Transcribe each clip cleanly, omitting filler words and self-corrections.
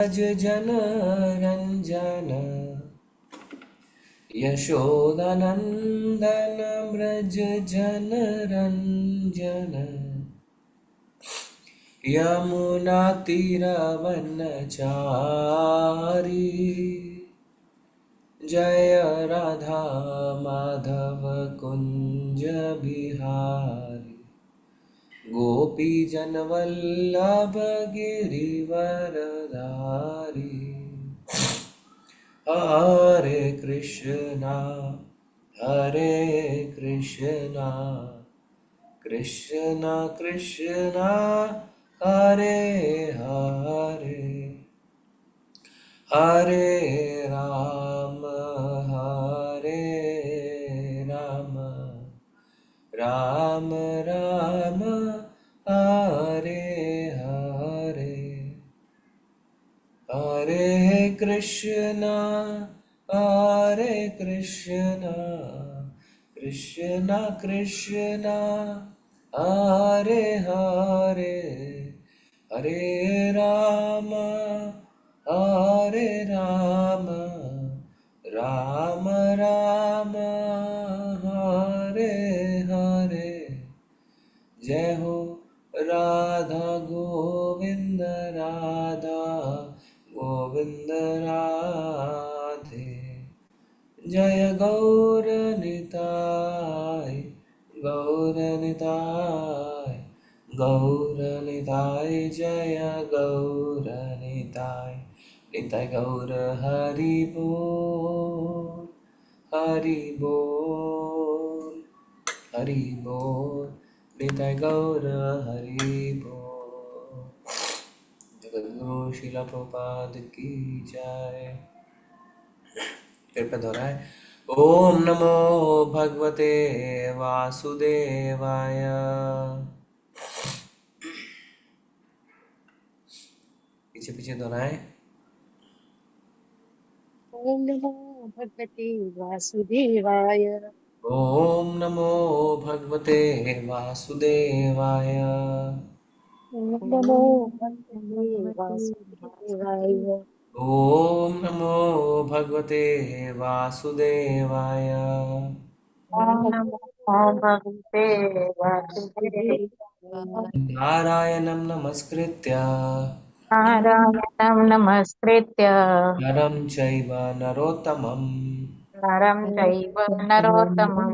व्रज जन रंजन यशोदनंदन व्रज जन रंजन यमुना तीरवनचारी जय राधा माधव कुंज बिहारी गोपी जनवल्लभ गिरिवरधारी हरे कृष्णा कृष्णा कृष्णा हरे हरे हरे राम राम राम हरे हरे हरे कृष्णा कृष्णा कृष्णा हरे हरे हरे राम राम राम हरे हरे जय हो राधा गोविंद राधा गोविंद राधे जय गौर निताय गौर निताय गौर निताय जय गौर निताय निताय गौर हरि बोल हरि बोल हरि बोल निताय गौर हरि बोल जगद्गुरु शिला प्रभुपाद की जय। फिर पे दोहराए ओम नमो भगवते वासुदेवाय। पीछे पीछे दोहराए ओम नमो भगवते वासुदेवाय। ओम नमो भगवते वासुदेवाय। ओम नमो ओम भगवते भगवते वासुदेवाय। वासुदेव। ओम नमो भगवते वासुदेवाय। ओम ओम नमो नमो भगवते वासुदेव। वासुदेवाय। नारायणं नमस्कृत्य नारायणं नमस्कृत्य नरं चैव नरोत्तमं नरं चैव नरोत्तमं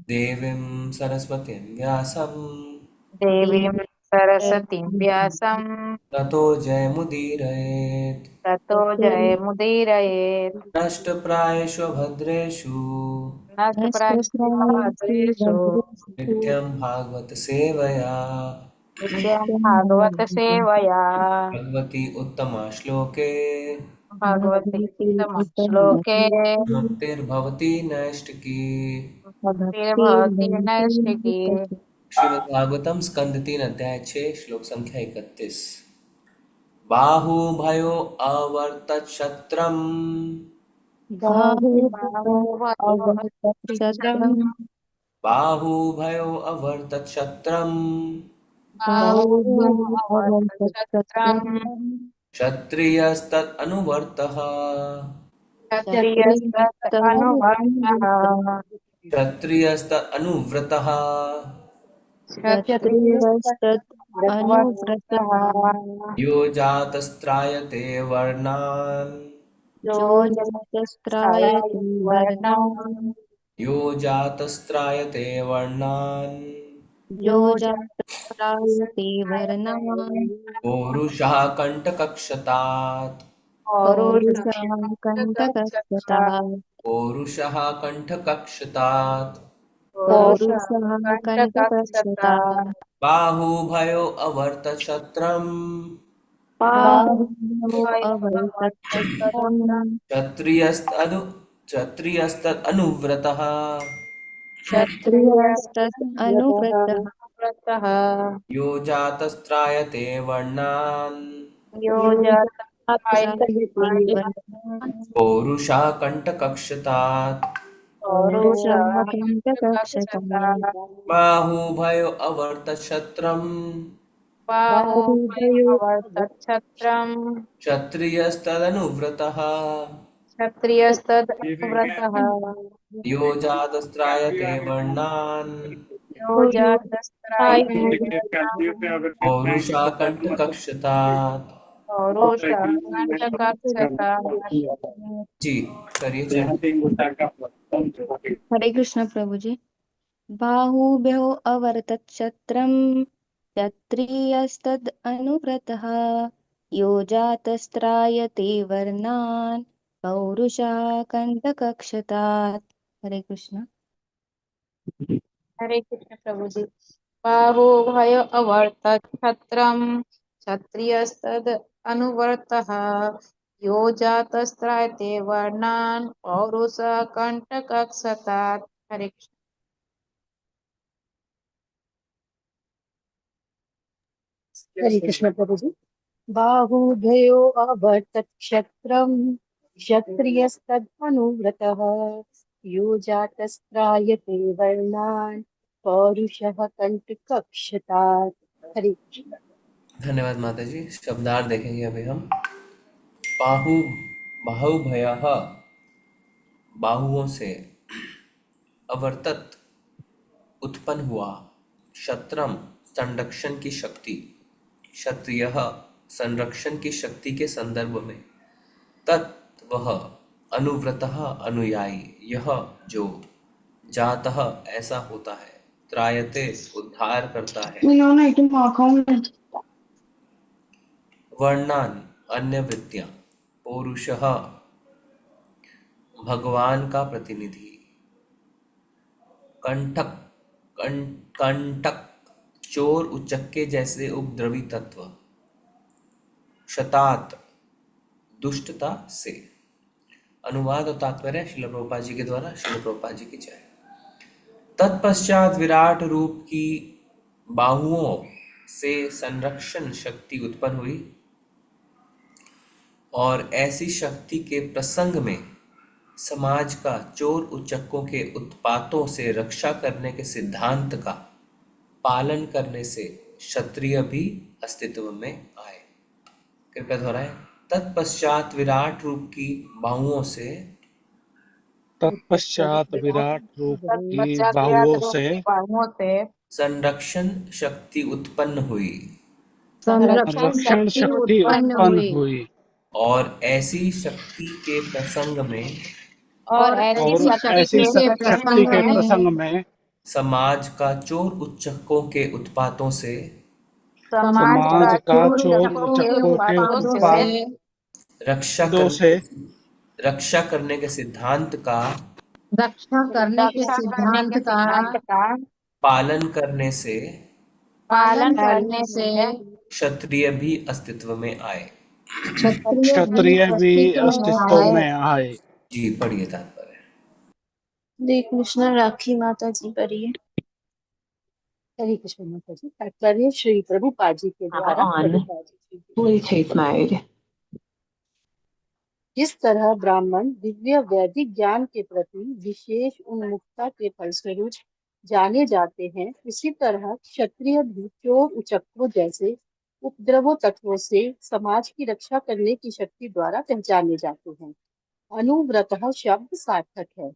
देवीं सरस्वतीं व्यासं देवीं सरस्वतीं व्यासं ततो जयमुदीरयेत्। ततो जयमुदीरयेत्। नष्टप्रायेषु भद्रेषु नष्टप्रायेषु नित्यं भागवत सेवया नित्यं भागवत सेवया भगवती उत्तमा श्लोके भगवति उत्तमश्लोके मुक्तिर्भवति नैष्टिकी। भक्तिर्भवति नैष्ठिकी। श्रीमद्भागवतम स्कंद 3 अध्याय 6 श्लोक संख्या 31। बाहुभयो अवर्तच्छत्रम् बाहुभयोऽवतच्छत्रम् बाहुभयो अवर्तच्छत्रम् बाहुभयोऽवतच्छत्रम् क्षत्रियस्तत् अनुवर्तः क्षत्रियस्तत् अनुवर्तः क्षत्रियस्तत् अनुव्रतः क्षत्रियस्तत् अनुव्रतः यो जातस्त्रायते वर्णान् यो जातस्त्रायते वर्णान् यो जातस्त्रायते वर्णान् यो जातस्त्रायते वर्णान् पौरुषः कण्टकक्षतात् पौरुषः कण्टकस्तथा पौरुषः कण्ठकक्षतात् पौरुषः कण्टकस्तथा बाहुभयो अवर्तशत्रम् बाहुभ्यो अवर्तच्छत्रम् क्षत्रियस्तदनु क्षत्रियस्तत् अनुव्रतः क्षत्रियस्तत् अनुव्रतः यो जातस्त्रायते वर्णान् यो जातस्त्रायते वर्णान् पौरुषः कण्ठकक्षतात् पौरुषः कण्टकस्तथा बाहुभयो अवर्तशत्रम् बाहुभयो अवर्तच्छत्रम् क्षत्रियस्तदनुव्रतः क्षत्रियस्तदनुव्रतः यो जातस्त्रायते वर्णान् यो जातस्त्रायते पौरुषाकण्ठकक्षतात्। पौरुषः कण्टकक्षता। जी करिए चैंट। हरे कृष्ण प्रभु जी। बाहुभ्यो अवर्तच्छत्रम् क्षत्रियस्तद् अनुव्रतः यो जातस्त्रायते वर्णान् पौरुषः कण्टकक्षतात्। हरे कृष्ण। हरे कृष्ण प्रभु जी। बाहुभय अवर्तच्छत्रम् क्षत्रियस्तद् अनुवर्तः यो जातस्त्रायते वर्णान् पौरुषः कण्टकक्षतात्। हरे कृष्ण। हरे कृष्ण प्रभु जी। बाहुभयो अवर्तक्षत्रम् क्षत्रियस्तदनुव्रतः यो जातस्त्रायते वर्णान् पौरुषः कण्टकक्षतात्। हरे कृष्ण। धन्यवाद माता जी। शब्दार्थ देखेंगे अभी हम। बाहु बाहुभयः बाहुओं से, अवर्तत उत्पन्न हुआ, क्षत्रम संरक्षण की शक्ति, क्षत्रिय संरक्षण की शक्ति के संदर्भ में, तत् वह, अनुव्रतः अनुयायी, यह जो, जातः ऐसा होता है, त्रायते उद्धार करता है, वर्णान अन्य वृत्तियां, पौरुषः भगवान का प्रतिनिधि, कंठक कंटक चोर उचक्के जैसे उपद्रवी तत्व, शतात दुष्टता से। अनुवाद और तात्पर्य श्रील प्रभुपाद जी के द्वारा। श्रील प्रभुपाद जी की जय। तत्पश्चात विराट रूप की बाहुओं से संरक्षण शक्ति उत्पन्न हुई और ऐसी शक्ति के प्रसंग में समाज का चोर उचक्कों के उत्पातों से रक्षा करने के सिद्धांत का पालन करने से क्षत्रिय भी अस्तित्व में आए। कृपया दोहराएं। तत्पश्चात विराट रूप की बाहुओं से तत्पश्चात विराट रूप की तत्पश्चात बाहुओं विराट रूप से की बाहुओं से संरक्षण शक्ति उत्पन्न हुई संरक्षण संरक्षण शक्ति शक्ति उत्पन्न उत्पन्न हुई हुई और ऐसी शक्ति के प्रसंग में और ऐसी और शक्ति ऐसी के शक्ति प्रसंग के में प्रसंग में समाज का चोर उच्चकों के उत्पातों से समाज का समाज का चोर चोर उचक्कों के उचक्कों के उत्पातों से उत्पात रक्षा दो करने से रक्षा करने के सिद्धांत का रक्षा करने के रक्षा करने सिद्धांत के का सिद्धांत का पालन करने से पालन करने करने से से क्षत्रिय भी अस्तित्व में आए। क्षत्रिय भी क्षत्रिय भी अस्तित्व में अस्तित्व आए। में आए। जी पढ़िए तात्पर्य। श्री कृष्ण राखी माता जी पढ़िए। हरे कृष्ण माता जी। तात्पर्य श्री प्रभुपाद जी के द्वारा। प्रभुपाद जी की। Bluetooth mode. जिस तरह ब्राह्मण दिव्य वैदिक ज्ञान के प्रति विशेष उन्मुखता के फलस्वरूप जाने जाते हैं, उसी तरह क्षत्रिय भी चोर उचक्कों जैसे उपद्रवों तत्वों से समाज की रक्षा करने की शक्ति द्वारा पहचाने जाते हैं। अनुव्रतः शब्द सार्थक है।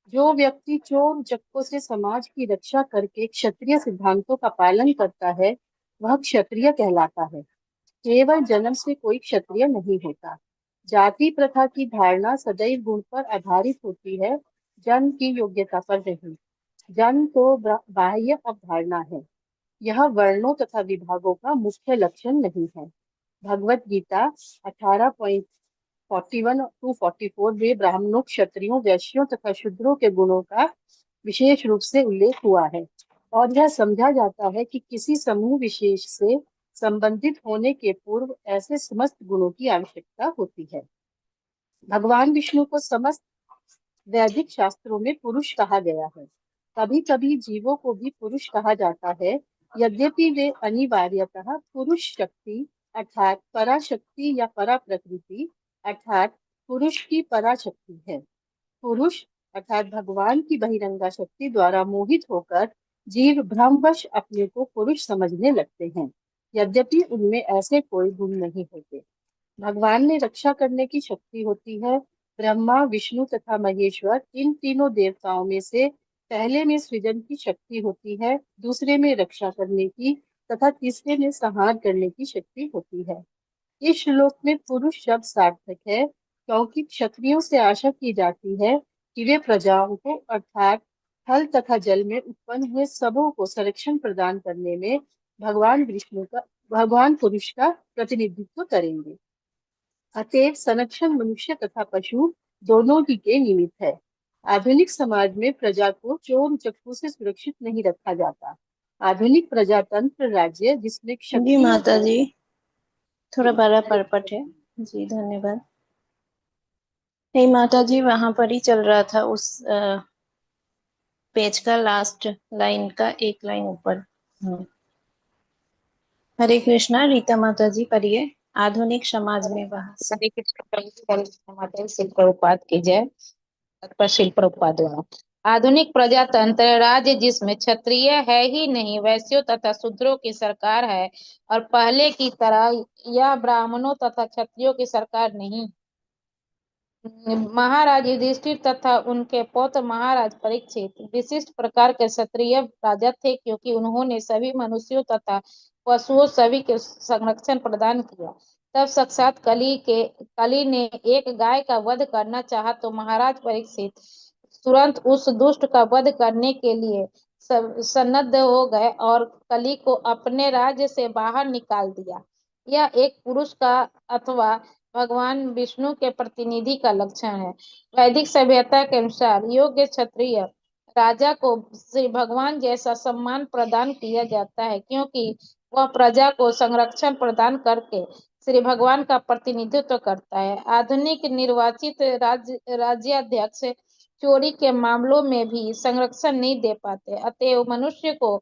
जो व्यक्ति चोर उचक्कों से समाज की रक्षा करके क्षत्रिय सिद्धांतों का पालन करता है, वह क्षत्रिय कहलाता है। केवल जन्म से कोई क्षत्रिय नहीं होता। जाति प्रथा की धारणा सदैव गुण पर आधारित होती है, जन्म की योग्यता पर नहीं। जन्म तो बाह्य अवधारणा है। यह वर्णों तथा विभागों का मुख्य लक्षण नहीं है। भगवत गीता 18:41-44 में ब्राह्मणों, क्षत्रियों, वैश्यों तथा शूद्रों के गुणों का विशेष रूप से उल्लेख हुआ है और यह समझा जाता है कि किसी समूह विशेष से संबंधित होने के पूर्व ऐसे समस्त गुणों की आवश्यकता होती है। भगवान विष्णु को समस्त वैदिक शास्त्रों में पुरुष कहा गया है। कभी कभी जीवों को भी पुरुष कहा जाता है, यद्यपि वे अनिवार्यतः पुरुष शक्ति अर्थात पराशक्ति या परा प्रकृति अर्थात पुरुष की पराशक्ति है। पुरुष अर्थात भगवान की बहिरंगा शक्ति द्वारा मोहित होकर जीव भ्रमवश अपने को पुरुष समझने लगते हैं। यद्यपि उनमें ऐसे कोई गुण नहीं होते। भगवान में रक्षा करने की शक्ति होती है। ब्रह्मा, विष्णु तथा महेश्वर, इन तीनों देवताओं में से पहले में सृजन की शक्ति होती है, दूसरे में रक्षा करने की तथा तीसरे में संहार करने की शक्ति होती है। इस श्लोक में पुरुष शब्द सार्थक है, क्योंकि क्षत्रियों से आशा की जाती है कि वे प्रजाओं को अर्थात थल तथा जल में उत्पन्न हुए सबों को संरक्षण प्रदान करने में भगवान पुरुष का प्रतिनिधित्व करेंगे। अतएव संरक्षण मनुष्य तथा पशु दोनों ही के निमित्त है। आधुनिक समाज में प्रजा को चोर उचक्कों से सुरक्षित नहीं रखा जाता। आधुनिक प्रजातंत्र राज्य जिसमें जी क्षत्रियों माता को जी, थोड़ा बड़ा परपट है। जी धन्यवाद। नहीं माता जी, वहां पर ही चल रहा था उस पेज का लास्ट लाइन का एक लाइन ऊपर। हरे कृष्णा। रीता माता जी पढ़िए। आधुनिक समाज में वह हरे कृष्ण प्रभु माता शिल प्रभुपाद की जय। पर शिल प्रभुपाद द्वारा आधुनिक प्रजातंत्र राज्य जिसमें क्षत्रिय है ही नहीं, वैश्यों तथा शूद्रों की सरकार है, और पहले की तरह यह ब्राह्मणों तथा क्षत्रियों की सरकार नहीं। महाराज युधिष्ठिर तथा उनके पौत्र महाराज परीक्षित विशिष्ट प्रकार के क्षत्रिय राजा थे, क्योंकि उन्होंने सभी मनुष्यों तथा पशुओं सभी के संरक्षण प्रदान किया। तब साक्षात कली ने एक गाय का वध करना चाहा, तो महाराज परीक्षित तुरंत उस दुष्ट का वध करने के लिए सन्नद्ध हो गए और कली को अपने राज्य से बाहर निकाल दिया। यह एक पुरुष का अथवा भगवान विष्णु के प्रतिनिधि का लक्षण है। वैदिक सभ्यता के अनुसार योग्य क्षत्रिय राजा को श्री भगवान जैसा सम्मान प्रदान किया जाता है, क्योंकि वह प्रजा को संरक्षण प्रदान करके श्री भगवान का प्रतिनिधित्व करता है। आधुनिक निर्वाचित राज्याध्यक्ष चोरी के मामलों में भी संरक्षण नहीं दे पाते, अतएव मनुष्य को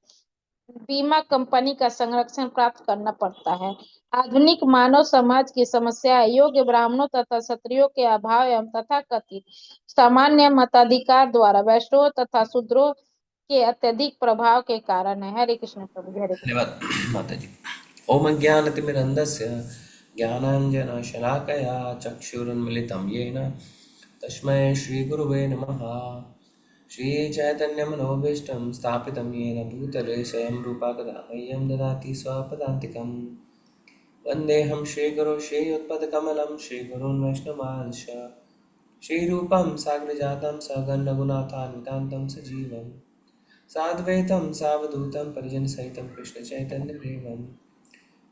बीमा कंपनी का संरक्षण प्राप्त करना पड़ता है। आधुनिक मानव समाज की समस्या योग्य ब्राह्मणों तथा क्षत्रियों के अभाव एवं तथाकथित सामान्य मताधिकार द्वारा वैष्णवों तथा शूद्रों के अत्यधिक प्रभाव के कारण है। हरे कृष्ण प्रभु जी। हरे कृष्ण। धन्यवाद माता जी। ओम ज्ञानतिमिरन्धस्य ज्ञानाञ्जनशलाकया चक्षुरुन्मिलितं येन तस्मै श्रीगुरुवे नमः। श्रीचैतन्यमनोभीष्टं स्थापितं येन भूतले स्वयं रूपा कदा मह्यं ददाति स्वपदान्तिकं। वन्देऽहं श्रीगुरो श्रीयुत्पदकमलं श्रीगुरून् वैष्णवांश्च श्रीरूपं साग्रजातं सगं रघुनाथान्वितान्तं सजीवम् साद्वैतं सावधूतं परिजनसहितं कृष्णचैतन्यदेवं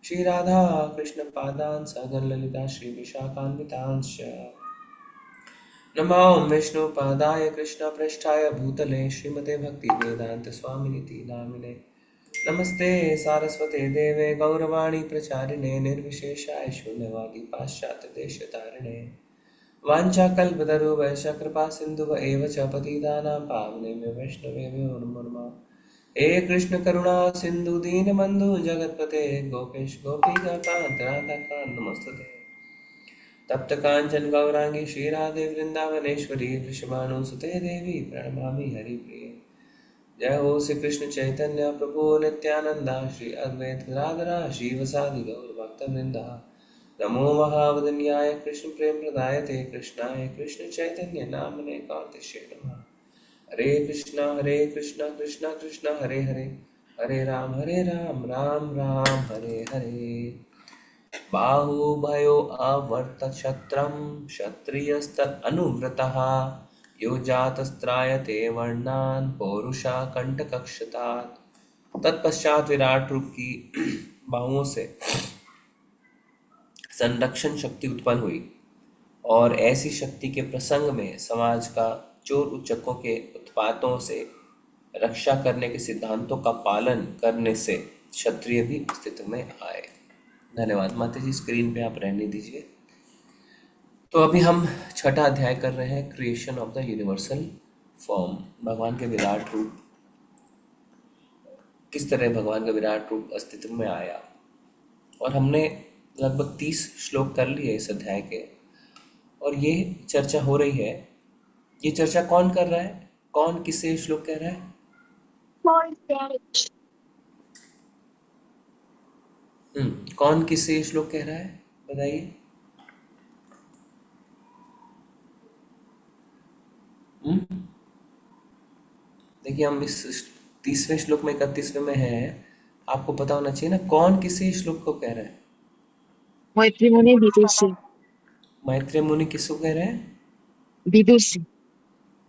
श्रीराधा कृष्णपादान् सगं ललिता श्रीविशाखान्वितांश्च नमो विष्णुपादाय कृष्णपृष्ठाय भूतले श्रीमते भक्तिवेदान्तस्वामिनिति नामिने नमस्ते सारस्वते देवे गौरवाणी प्रचारिणे निर्विशेषाय शून्यवादी पाश्चात्यदेशतारिणे वाञ्छाकल्पतरुभ्यश्च कृपा सिन्धुभ एव च पतितानां पावनेभ्यो वैष्णवेभ्यो नमो नमः। हे कृष्ण करुणा सिन्धु दीनबन्धु जगत्पते गोपेश गोपीकान्त राधाकान्त नमोस्तुते। तप्त कांचन गौरांगी श्रीराधे वृंदावनेश्वरी वृषभानुसुते देवी प्रणमामि हरिप्रिये। जय हो श्री कृष्ण चैतन्य प्रभु नित्यानंदा श्री अद्वैत गदाधरा श्रीवासादि गौर भक्तवृंदा। नमो महावदन्याय कृष्ण प्रेम प्रदायते कृष्णाय कृष्ण चैतन्य नामने कांतिशे नमः। हरे कृष्णा कृष्णा कृष्णा हरे हरे हरे राम राम राम हरे हरे। बाहुभयो अवर्तक्षत्रं क्षत्रियस्त अनुव्रतः यो जातस्त्रायते वर्णान् पौरुषा कंटकक्षतात्। तत्पश्चात विराट रूप की बाहुओं से संरक्षण शक्ति उत्पन्न हुई, और ऐसी शक्ति के प्रसंग में समाज का चोर उच्चकों के उत्पातों से रक्षा करने के सिद्धांतों का पालन करने से क्षत्रिय भी अस्तित्व में आए। धन्यवाद माता जी। स्क्रीन पे आप रहने दीजिए। तो अभी हम छठा अध्याय कर रहे हैं, creation of the universal form. भगवान के विराट रूप, किस तरह भगवान का विराट रूप अस्तित्व में आया। और हमने लगभग 30 श्लोक कर लिए इस अध्याय के, और ये चर्चा हो रही है। ये चर्चा कौन कर रहा है, कौन किससे श्लोक कह रहा है? कौन किससे ये श्लोक कह रहा है बताइए? देखिए हम इस 30वें श्लोक में 31वें में है, आपको पता होना चाहिए ना कौन किससे इस श्लोक को कह रहा है। मैत्री मुनि विदुर से। मैत्रेय मुनि किसको कह रहे हैं? विदुर से।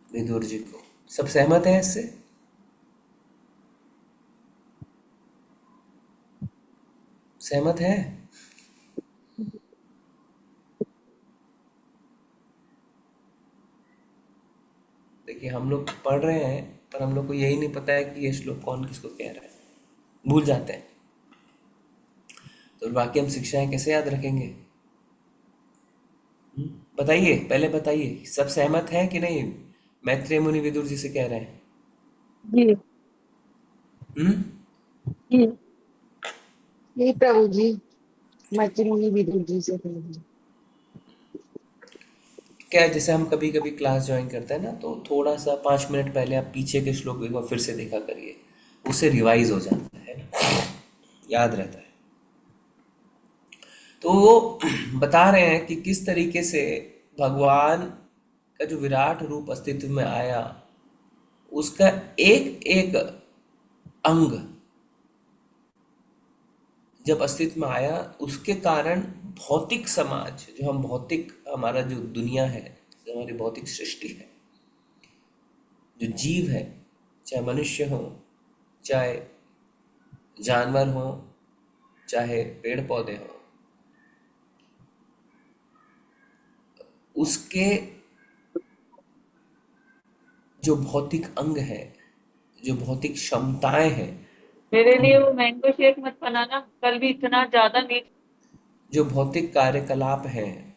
विदुर जी को। सब सहमत हैं इससे? सहमत है? देखिए हम लोग पढ़ रहे हैं पर हम लोग को यही नहीं पता है कि ये श्लोक कौन किसको कह रहा है, भूल जाते हैं। तो बाकी हम शिक्षाएं कैसे याद रखेंगे? बताइए, पहले बताइए सब सहमत है कि नहीं? मैत्रेय मुनि विदुर जी से कह रहे हैं। जी हम्म जी जी प्रभु जी, मैत्री मुनि विदुर जी से कह रहे हैं। क्या है, जैसे हम कभी कभी क्लास ज्वाइन करते हैं ना, तो थोड़ा सा 5 मिनट पहले आप पीछे के श्लोक एक बार फिर से देखा करिए, उससे रिवाइज हो जाता है ना, याद रहता है। तो वो बता रहे हैं कि किस तरीके से भगवान का जो विराट रूप अस्तित्व में आया, उसका एक एक अंग जब अस्तित्व में आया, उसके कारण भौतिक समाज, जो हम भौतिक, हमारा जो दुनिया है, जो हमारी भौतिक सृष्टि है, जो जीव है, चाहे मनुष्य हो, चाहे जानवर हो, चाहे पेड़ पौधे हो, उसके जो भौतिक अंग है, जो भौतिक क्षमताएं हैं, मेरे लिए वो मैंगो शेक मत बनाना, कल भी इतना ज्यादा मीठ। जो भौतिक कार्यकलाप हैं,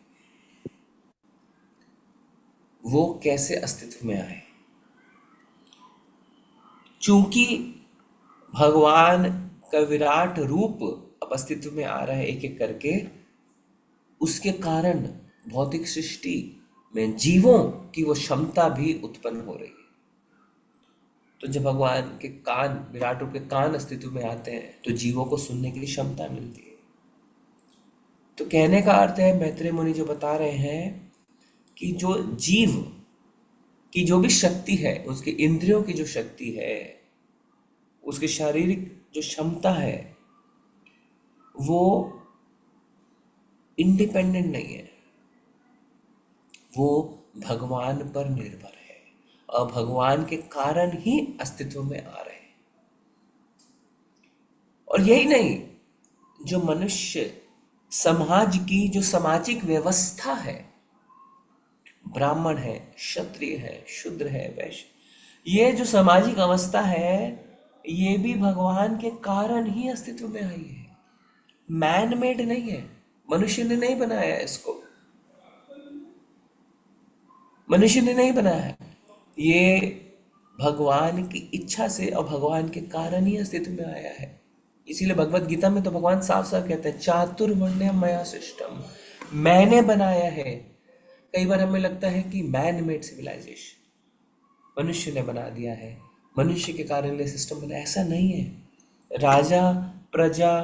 वो कैसे अस्तित्व में आए? चूंकि भगवान का विराट रूप अब अस्तित्व में आ रहा है एक एक करके, उसके कारण भौतिक सृष्टि में जीवों की वो क्षमता भी उत्पन्न हो रही है। तो जब भगवान के कान, विराट रूप के कान अस्तित्व में आते हैं, तो जीवों को सुनने की क्षमता मिलती है। तो कहने का अर्थ है, मैत्रेय मुनि जो बता रहे हैं कि जो जीव की जो भी शक्ति है, उसकी इंद्रियों की जो शक्ति है, उसकी शारीरिक जो क्षमता है, वो इंडिपेंडेंट नहीं है, वो भगवान पर निर्भर है और भगवान के कारण ही अस्तित्व में आ रहे हैं। और यही नहीं, जो मनुष्य समाज की जो सामाजिक व्यवस्था है, ब्राह्मण है, क्षत्रिय है, शूद्र है, वैश्य, ये जो सामाजिक अवस्था है, ये भी भगवान के कारण ही अस्तित्व में आई है, मैन मेड नहीं है, मनुष्य ने नहीं बनाया है इसको, मनुष्य ने नहीं बनाया है, ये भगवान की इच्छा से और भगवान के कारण ही अस्तित्व में आया है। इसीलिए भगवत गीता में तो भगवान साफ साफ कहते हैं, चातुर्वर्ण्यम मया सृष्टम, मैंने बनाया है। कई बार हमें लगता है कि मैन मेड सिविलाइजेशन, मनुष्य ने बना दिया है, मनुष्य के कारण ये सिस्टम बना, ऐसा नहीं है। राजा, प्रजा,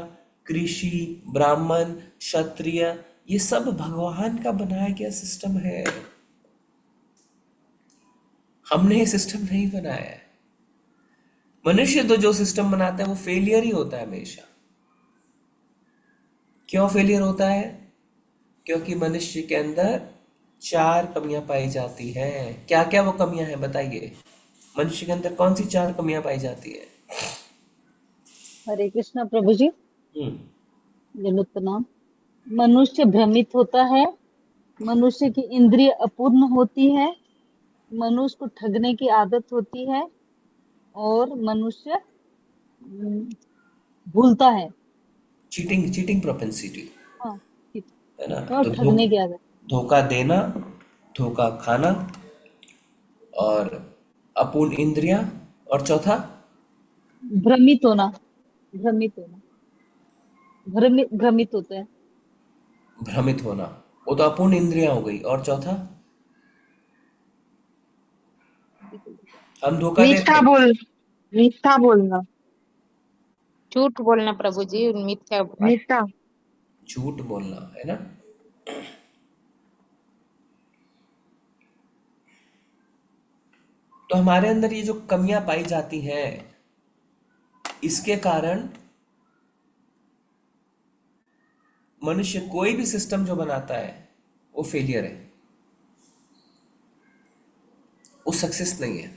कृषि, ब्राह्मण, क्षत्रिय, ये सब भगवान का बनाया गया सिस्टम है, हमने ये सिस्टम नहीं बनाया है। मनुष्य तो जो सिस्टम बनाता है वो फेलियर ही होता है हमेशा। क्यों फेलियर होता है? क्योंकि मनुष्य के अंदर 4 कमियां पाई जाती हैं। क्या क्या वो कमियां हैं बताइए? मनुष्य के अंदर कौन सी 4 कमियां पाई जाती है? हरे कृष्णा प्रभु जी। हम्म प्रणाम। मनुष्य भ्रमित होता है, मनुष्य की इंद्रिय अपूर्ण होती है, मनुष्य को ठगने की आदत होती है, और मनुष्य भूलता है। चीटिंग, चीटिंग प्रोपेंसिटी हाँ, ठीक है ना। है, और तो ठगने की आदत। धोखा देना, धोखा खाना, और अपूर्ण इंद्रियां, और चौथा भ्रमित होना, भ्रमित होना, भ्रमित होता है। भ्रमित होना, वो तो अपूर्ण इंद्रियां हो गई। और चौथा, हम धोखा देते मीठा हैं। बोल, मीठा बोलना। झूठ बोलना प्रभु जी, मिथ्या मिथ्या झूठ बोलना, है ना। तो हमारे अंदर ये जो कमियां पाई जाती हैं, इसके कारण मनुष्य कोई भी सिस्टम जो बनाता है वो फेलियर है, वो सक्सेस नहीं है।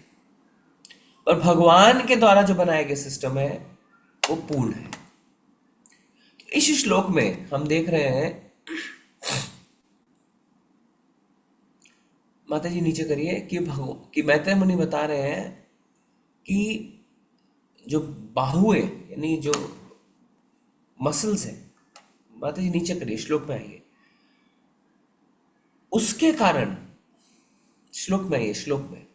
और भगवान के द्वारा जो बनाया गया सिस्टम है वो पूर्ण है। इस श्लोक में हम देख रहे हैं, माता जी नीचे करिए, कि मैत्रेय मुनि बता रहे हैं कि जो बाहुएं यानी जो मसल्स है, माता जी नीचे करिए, श्लोक में आइए, उसके कारण श्लोक में आइए, श्लोक में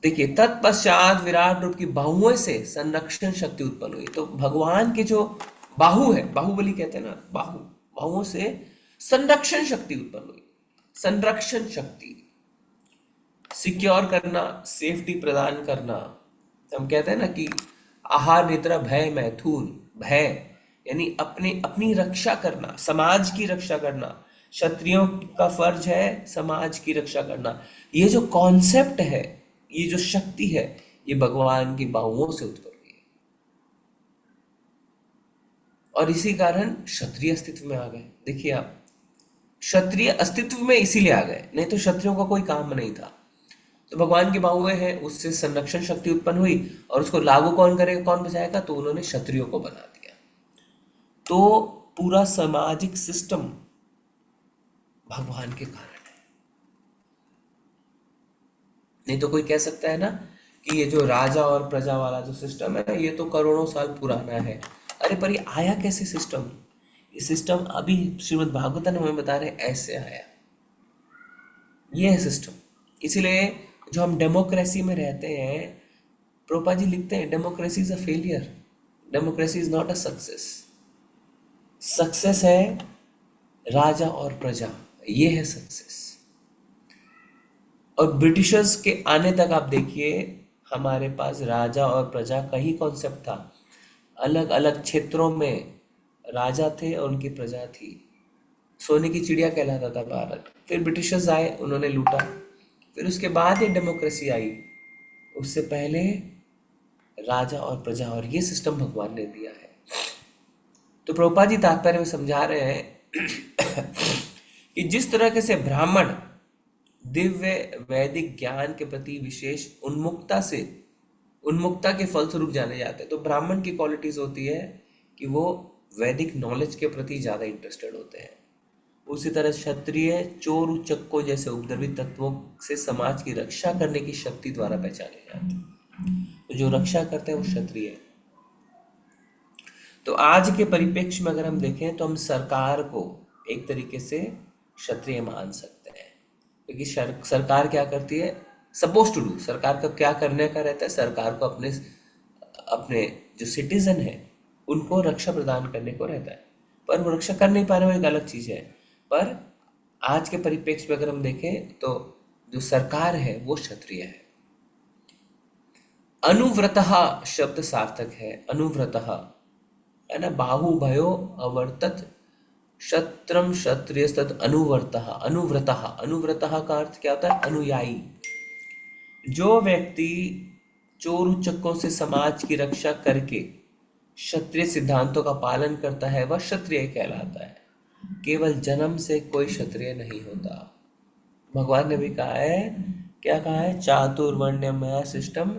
देखिए, तत्पश्चात विराट रूप की बाहुओं से संरक्षण शक्ति उत्पन्न हुई। तो भगवान के जो बाहु है, बाहुबली कहते हैं ना, बाहुओं से संरक्षण शक्ति उत्पन्न हुई। संरक्षण शक्ति, सिक्योर करना, सेफ्टी प्रदान करना। हम कहते हैं ना कि आहार निद्रा भय मैथुन, भय यानी अपनी रक्षा करना, समाज की रक्षा करना। क्षत्रियों का फर्ज है समाज की रक्षा करना। ये जो कॉन्सेप्ट है, ये जो शक्ति है, ये भगवान की बाहुओं से उत्पन्न हुई है। और इसी कारण क्षत्रिय अस्तित्व में आ गए। देखिए आप, क्षत्रिय अस्तित्व में इसीलिए आ गए, नहीं तो क्षत्रियों का कोई काम नहीं था। तो भगवान की बाहुएं हैं, उससे संरक्षण शक्ति उत्पन्न हुई, और उसको लागू कौन करेगा, कौन बचाएगा, तो उन्होंने क्षत्रियों को बना दिया। तो पूरा सामाजिक सिस्टम भगवान के कारण है। नहीं तो कोई कह सकता है ना कि ये जो राजा और प्रजा वाला जो सिस्टम है, ये तो करोड़ों साल पुराना है। अरे पर ये आया कैसे सिस्टम? ये सिस्टम अभी श्रीमद् भागवतम हमें बता रहे ऐसे आया, ये है सिस्टम। इसीलिए जो हम डेमोक्रेसी में रहते हैं, प्रोपा जी लिखते हैं, democracy is a failure, democracy is not a success. Success है राजा और प्रजा, ये है सक्सेस। और ब्रिटिशर्स के आने तक आप देखिए, हमारे पास राजा और प्रजा का ही कॉन्सेप्ट था। अलग अलग क्षेत्रों में राजा थे और उनकी प्रजा थी। सोने की चिड़िया कहलाता था भारत। फिर ब्रिटिशर्स आए, उन्होंने लूटा, फिर उसके बाद ये डेमोक्रेसी आई। उससे पहले राजा और प्रजा, और ये सिस्टम भगवान ने दिया है। तो प्रभुपाद जी तात्पर्य में समझा रहे हैं कि जिस तरह से ब्राह्मण दिव्य वैदिक ज्ञान के प्रति विशेष उन्मुक्ता के फलस्वरूप जाने जाते हैं। तो ब्राह्मण की क्वालिटीज होती है कि वो वैदिक नॉलेज के प्रति ज्यादा इंटरेस्टेड होते हैं। उसी तरह क्षत्रिय चोर उच्चक्कों जैसे उपद्रवित तत्वों से समाज की रक्षा करने की शक्ति द्वारा पहचाने जाते हैं। तो जो रक्षा करते हैं वो क्षत्रिय है। तो आज के परिप्रेक्ष्य में अगर हम देखें तो हम सरकार को एक तरीके से क्षत्रिय मान सकते हैं, क्योंकि सरकार क्या करती है, सपोज टू डू, सरकार का क्या करने का रहता है, सरकार को अपने जो सिटीजन है उनको रक्षा प्रदान करने को रहता है। पर वो रक्षा कर नहीं पा रहे, वो एक अलग चीज है। पर आज के परिप्रेक्ष्य में अगर हम देखें तो जो सरकार है वो क्षत्रिय है। अनुव्रतः शब्द सार्थक है, अनुव्रतः है ना, बाहु भयो अवर्तत क्षत्रम क्षत्रिय तद अनुवर्तः। अनुव्रतः, अनुव्रतः का अर्थ क्या होता है, अनुयायी। जो व्यक्ति चोर उच्चकों से समाज की रक्षा करके क्षत्रिय सिद्धांतों का पालन करता है वह क्षत्रिय कहलाता है। केवल जन्म से कोई क्षत्रिय नहीं होता। भगवान ने भी कहा है, क्या कहा है, चातुर्वर्ण्यमय सिस्टम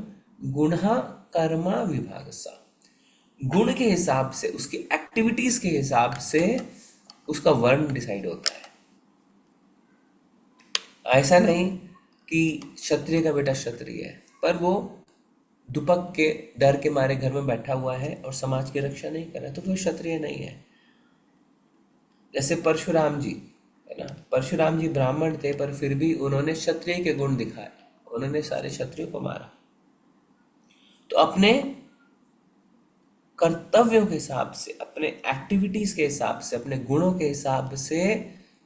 गुण कर्मा विभागसा। गुण के हिसाब से, उसकी एक्टिविटीज के हिसाब से उसका वर्ण डिसाइड होता है। ऐसा नहीं कि क्षत्रिय का बेटा क्षत्रिय है पर वो दुपक के डर के मारे घर में बैठा हुआ है और समाज की रक्षा नहीं कर रहा, तो वो क्षत्रिय नहीं है। जैसे परशुराम जी है ना, परशुराम जी ब्राह्मण थे पर फिर भी उन्होंने क्षत्रिय के गुण दिखाए, उन्होंने सारे क्षत्रियों को मारा। तो अपने कर्तव्यों के हिसाब से, अपने एक्टिविटीज के हिसाब से, अपने गुणों के हिसाब से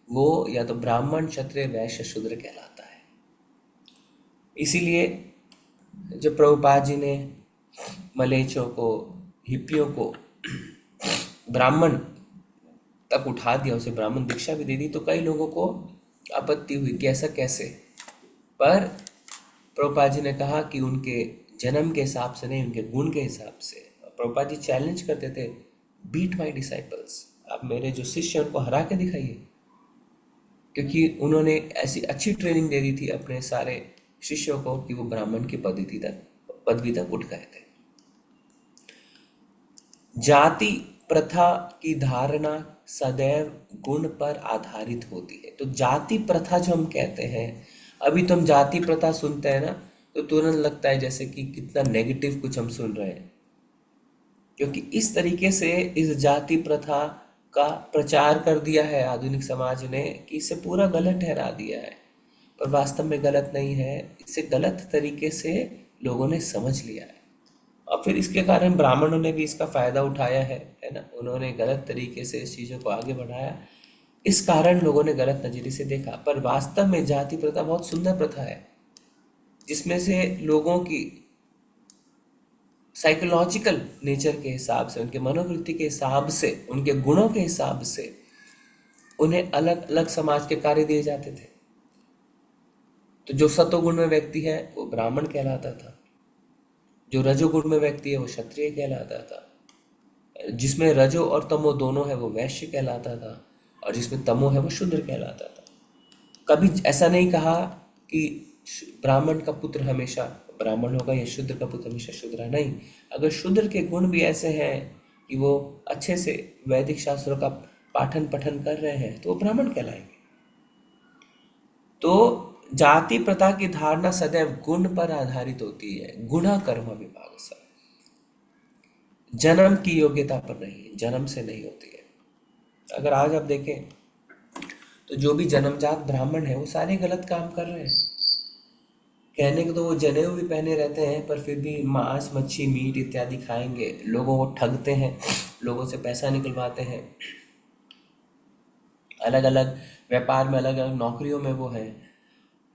वो या तो ब्राह्मण, क्षत्रिय, वैश्य, शूद्र कहलाता है। इसीलिए जो प्रभुपाद जी ने मलेच्छों को, हिप्पियों को ब्राह्मण तक उठा दिया, उसे ब्राह्मण दीक्षा भी दे दी, तो कई लोगों को आपत्ति हुई कि ऐसा कैसे। पर प्रभुपाद जी ने कहा कि उनके जन्म के हिसाब से नहीं, उनके गुण के हिसाब से। प्रभुपाद जी चैलेंज करते थे, बीट माई डिसाइपल्स, आप मेरे जो शिष्य हैं उनको हरा के दिखाइए, क्योंकि उन्होंने ऐसी अच्छी ट्रेनिंग दे दी थी अपने सारे शिष्यों को कि वो ब्राह्मण की पदवी तक उठ गए थे। जाति प्रथा की धारणा सदैव गुण पर आधारित होती है। तो जाति प्रथा जो हम कहते हैं, अभी तो हम जाति प्रथा सुनते हैं ना, तो तुरंत लगता है जैसे कि कितना नेगेटिव कुछ हम सुन रहे हैं, क्योंकि इस तरीके से इस जाति प्रथा का प्रचार कर दिया है आधुनिक समाज ने कि इसे पूरा गलत ठहरा दिया है, पर वास्तव में गलत नहीं है। इसे गलत तरीके से लोगों ने समझ लिया है, और फिर इसके कारण ब्राह्मणों ने भी इसका फायदा उठाया है ना। उन्होंने गलत तरीके से इस चीज़ों को आगे बढ़ाया, इस कारण लोगों ने गलत नजरिए से देखा। पर वास्तव में जाति प्रथा बहुत सुंदर प्रथा है, जिसमें से लोगों की साइकोलॉजिकल नेचर के हिसाब से, उनके मनोवृत्ति के हिसाब से, उनके गुणों के हिसाब से उन्हें अलग अलग समाज के कार्य दिए जाते थे। तो जो सतोगुण में व्यक्ति है वो ब्राह्मण कहलाता था, जो रजोगुण में व्यक्ति है वो क्षत्रिय कहलाता था, जिसमें रजो और तमो दोनों है वो वैश्य कहलाता था, और जिसमें तमो है वो शूद्र कहलाता था। कभी ऐसा नहीं कहा कि ब्राह्मण का पुत्र हमेशा ब्राह्मण होगा या शूद्र का पुत्र हमेशा शूद्र है, नहीं। अगर शूद्र के गुण भी ऐसे हैं कि वो अच्छे से वैदिक शास्त्रों का पाठन पठन कर रहे हैं तो वो ब्राह्मण कहलाएंगे। तो जाति प्रथा की धारणा सदैव गुण पर आधारित होती है, गुणा कर्म विभाग से, जन्म की योग्यता पर नहीं, जन्म से नहीं होती है। अगर आज आप देखें तो जो भी जन्मजात ब्राह्मण है वो सारे गलत काम कर रहे हैं। कहने को तो वो जनेऊ भी पहने रहते हैं, पर फिर भी मांस मच्छी मीट इत्यादि खाएंगे, लोगों को ठगते हैं, लोगों से पैसा निकलवाते हैं, अलग अलग व्यापार में, अलग अलग नौकरियों में वो है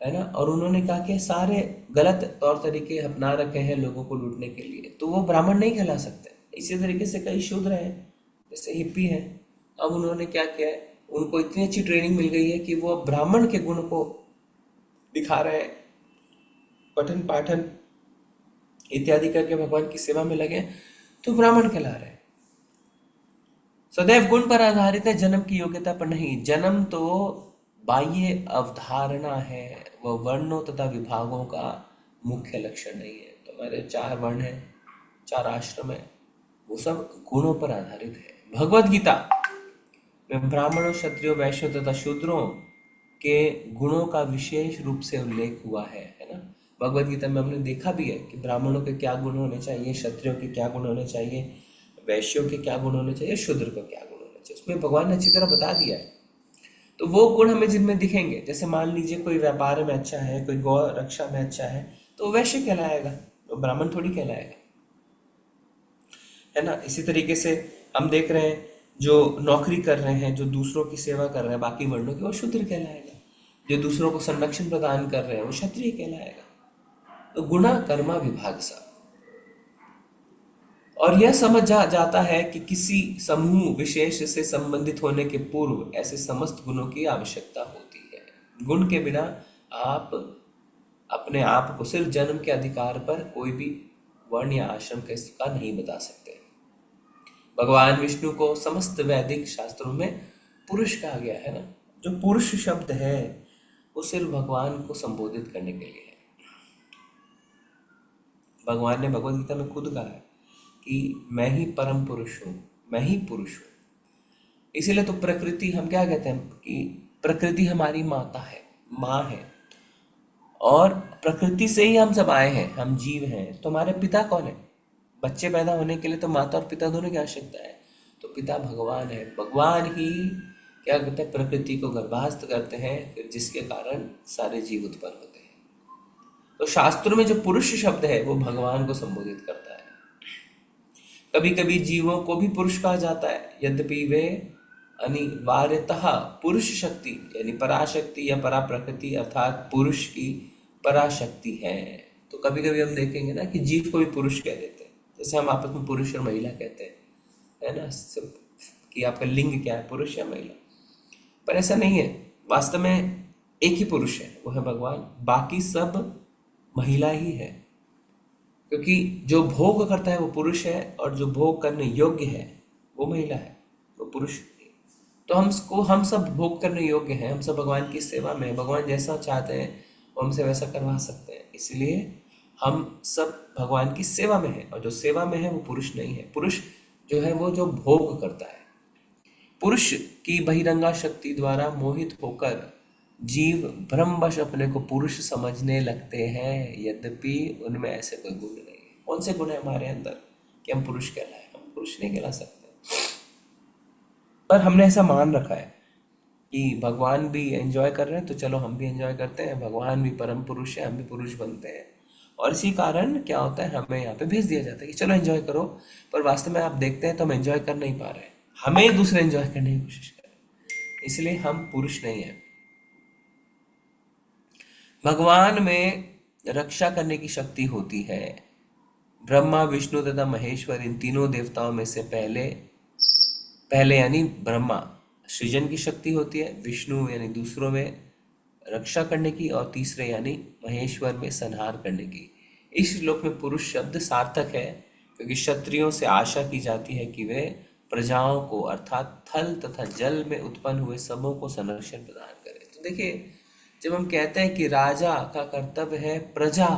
ना। और उन्होंने कहा कि सारे गलत तौर तरीके अपना रखे हैं लोगों को लूटने के लिए, तो वो ब्राह्मण नहीं कहला सकते। इसी तरीके से कई शूद्र हैं, जैसे हिप्पी हैं, अब उन्होंने क्या किया है, उनको इतनी अच्छी ट्रेनिंग मिल गई है कि वो ब्राह्मण के गुण को दिखा रहे हैं, पठन पाठन इत्यादि करके भगवान की सेवा में लगे, तो ब्राह्मण कहला रहे हैं। सदैव गुण पर आधारित है, जन्म की योग्यता पर नहीं। जन्म तो बाह्य अवधारणा है, वह वर्णों तथा विभागों का मुख्य लक्षण नहीं है। तो हमारे 4 वर्ण हैं, 4 आश्रम है, वो सब गुणों पर आधारित है। भगवद गीता में ब्राह्मणों, क्षत्रियों, वैश्यों तथा शूद्रों के गुणों का विशेष रूप से उल्लेख हुआ है ना। भगवद गीता में हमने देखा भी है कि ब्राह्मणों के क्या गुण होने चाहिए, क्षत्रियों के क्या गुण होने चाहिए, वैश्यों के क्या गुण होने चाहिए, शूद्र को क्या गुण होने चाहिए, उसमें भगवान ने अच्छी तरह बता दिया है। तो वो गुण हमें जिनमें दिखेंगे, जैसे मान लीजिए कोई व्यापार में अच्छा है, कोई गौ रक्षा में अच्छा है, तो वैश्य कहलाएगा, तो ब्राह्मण थोड़ी कहलाएगा, है ना। इसी तरीके से हम देख रहे हैं जो नौकरी कर रहे हैं, जो दूसरों की सेवा कर रहे हैं बाकी वर्णों की, वो शूद्र कहलाएगा। जो दूसरों को संरक्षण प्रदान कर रहे हैं वो क्षत्रिय कहलाएगा। तो गुणा कर्मा विभाग सा, और यह समझ जाता है कि किसी समूह विशेष से संबंधित होने के पूर्व ऐसे समस्त गुणों की आवश्यकता होती है। गुण के बिना आप अपने आप को सिर्फ जन्म के अधिकार पर कोई भी वर्ण या आश्रम का नहीं बता सकते। भगवान विष्णु को समस्त वैदिक शास्त्रों में पुरुष कहा गया है ना। जो पुरुष शब्द है वो सिर्फ भगवान को संबोधित करने के लिए है। भगवान ने भगवद गीता में खुद कहा है कि मैं ही परम पुरुष हूँ, मैं ही पुरुष हूँ। इसीलिए तो प्रकृति, हम क्या कहते हैं कि प्रकृति हमारी माता है, माँ है, और प्रकृति से ही हम सब आए हैं, हम जीव हैं। तो हमारे पिता कौन है? बच्चे पैदा होने के लिए तो माता और पिता दोनों की आवश्यकता है। तो पिता भगवान है। भगवान ही क्या करते हैं, प्रकृति को गर्भास्थ करते हैं, फिर जिसके कारण सारे जीव उत्पन्न होते हैं। तो शास्त्रों में जो पुरुष शब्द है वो भगवान को संबोधित करता है। कभी कभी जीवों को भी पुरुष कहा जाता है, यद्यपि वे अनिवार्यतः पुरुष शक्ति यानी पराशक्ति या परा प्रकृति अर्थात पुरुष की पराशक्ति है। तो कभी कभी हम देखेंगे ना कि जीव को भी पुरुष कह देते हैं, जैसे हम आपस में पुरुष और महिला कहते हैं, है ना, कि आपका लिंग क्या है, पुरुष या महिला। पर ऐसा नहीं है, वास्तव में एक ही पुरुष है, वो है भगवान, बाकी सब महिला ही है। क्योंकि जो भोग करता है वो पुरुष है, और जो भोग करने योग्य है वो महिला है, वो पुरुष नहीं। तो हम सब भोग करने योग्य हैं, हम सब भगवान की सेवा में हैं। भगवान जैसा चाहते हैं वो हमसे वैसा करवा सकते हैं, इसलिए हम सब भगवान की सेवा में हैं। और जो सेवा में है वो पुरुष नहीं है। पुरुष जो है वो जो भोग करता है। पुरुष की बहिरंगा शक्ति द्वारा मोहित होकर जीव भ्रमवश अपने को पुरुष समझने लगते हैं, यद्यपि उनमें ऐसे कोई गुण नहीं है। कौन से गुण है हमारे अंदर कि हम पुरुष कहलाए? हम पुरुष नहीं कहला सकते। पर हमने ऐसा मान रखा है कि भगवान भी एंजॉय कर रहे हैं तो चलो हम भी एंजॉय करते हैं, भगवान भी परम पुरुष है, हम भी पुरुष बनते हैं। और इसी कारण क्या होता है, हमें यहाँ पे भेज दिया जाता है कि चलो एंजॉय करो। पर वास्तव में आप देखते हैं तो हम एंजॉय कर नहीं पा रहे हैं, हमें दूसरे एंजॉय करने की कोशिश कर रहे हैं, इसलिए हम पुरुष नहीं है। भगवान में रक्षा करने की शक्ति होती है। ब्रह्मा, विष्णु तथा महेश्वर, इन तीनों देवताओं में से पहले यानी ब्रह्मा सृजन की शक्ति होती है, विष्णु यानी दूसरों में रक्षा करने की, और तीसरे यानी महेश्वर में संहार करने की। इस श्लोक में पुरुष शब्द सार्थक है, क्योंकि क्षत्रियों से आशा की जाती है कि वे प्रजाओं को अर्थात थल तथा जल में उत्पन्न हुए सबों को संरक्षण प्रदान करें। तो देखिए, जब हम कहते हैं कि राजा का कर्तव्य है प्रजा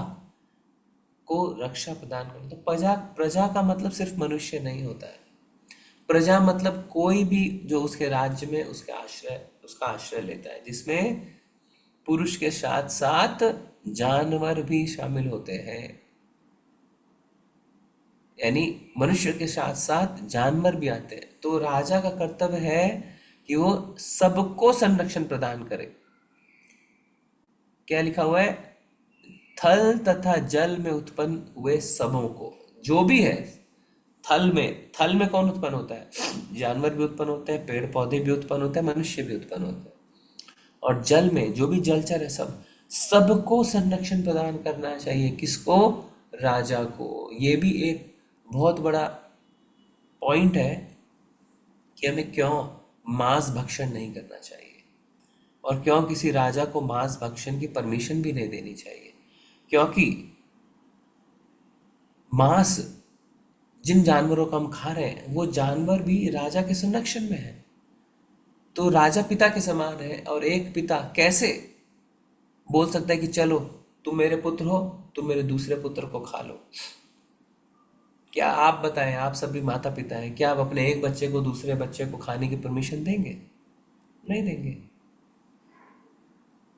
को रक्षा प्रदान करना, तो प्रजा का मतलब सिर्फ मनुष्य नहीं होता है। प्रजा मतलब कोई भी जो उसके राज्य में उसका आश्रय लेता है, जिसमें पुरुष के साथ साथ जानवर भी शामिल होते हैं। यानी मनुष्य के साथ साथ जानवर भी आते हैं। तो राजा का कर्तव्य है कि वो सबको संरक्षण प्रदान करे। क्या लिखा हुआ है? थल तथा जल में उत्पन्न हुए सबों को, जो भी है थल में कौन उत्पन्न होता है? जानवर भी उत्पन्न होते हैं, पेड़ पौधे भी उत्पन्न होते हैं, मनुष्य भी उत्पन्न होते हैं। और जल में जो भी जलचर है सबको संरक्षण प्रदान करना चाहिए। किसको? राजा को। ये भी एक बहुत बड़ा पॉइंट है कि हमें क्यों मांस भक्षण नहीं करना चाहिए, और क्यों किसी राजा को मांस भक्षण की परमिशन भी नहीं देनी चाहिए। क्योंकि मांस जिन जानवरों को हम खा रहे हैं वो जानवर भी राजा के संरक्षण में है। तो राजा पिता के समान है, और एक पिता कैसे बोल सकता है कि चलो तुम मेरे पुत्र हो, तुम मेरे दूसरे पुत्र को खा लो? क्या आप बताएं, आप सभी माता पिता हैं, क्या आप अपने एक बच्चे को दूसरे बच्चे को खाने की परमिशन देंगे? नहीं देंगे।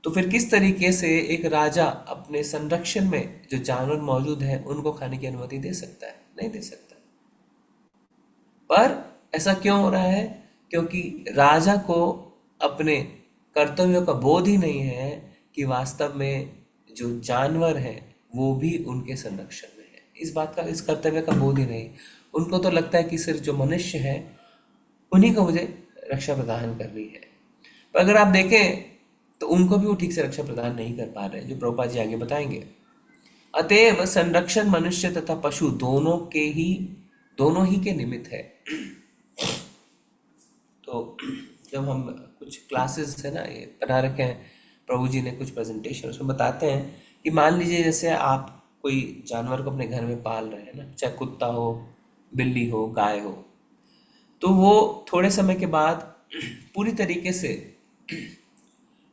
तो फिर किस तरीके से एक राजा अपने संरक्षण में जो जानवर मौजूद है उनको खाने की अनुमति दे सकता है? नहीं दे सकता। पर ऐसा क्यों हो रहा है? क्योंकि राजा को अपने कर्तव्यों का बोध ही नहीं है कि वास्तव में जो जानवर हैं वो भी उनके संरक्षण में है। इस कर्तव्य का बोध ही नहीं। उनको तो लगता है कि सिर्फ जो मनुष्य है उन्हीं को मुझे रक्षा प्रदान करनी है। पर अगर आप देखें तो उनको भी वो ठीक से रक्षा प्रदान नहीं कर पा रहे, जो प्रभुपाद जी आगे बताएंगे। अतएव संरक्षण मनुष्य तथा पशु दोनों ही के निमित्त है। तो जब हम कुछ क्लासेस है ना ये बना रखे हैं, प्रभु जी ने कुछ प्रेजेंटेशन, उसमें बताते हैं कि मान लीजिए जैसे आप कोई जानवर को अपने घर में पाल रहे हैं ना, चाहे कुत्ता हो, बिल्ली हो, गाय हो, तो वो थोड़े समय के बाद पूरी तरीके से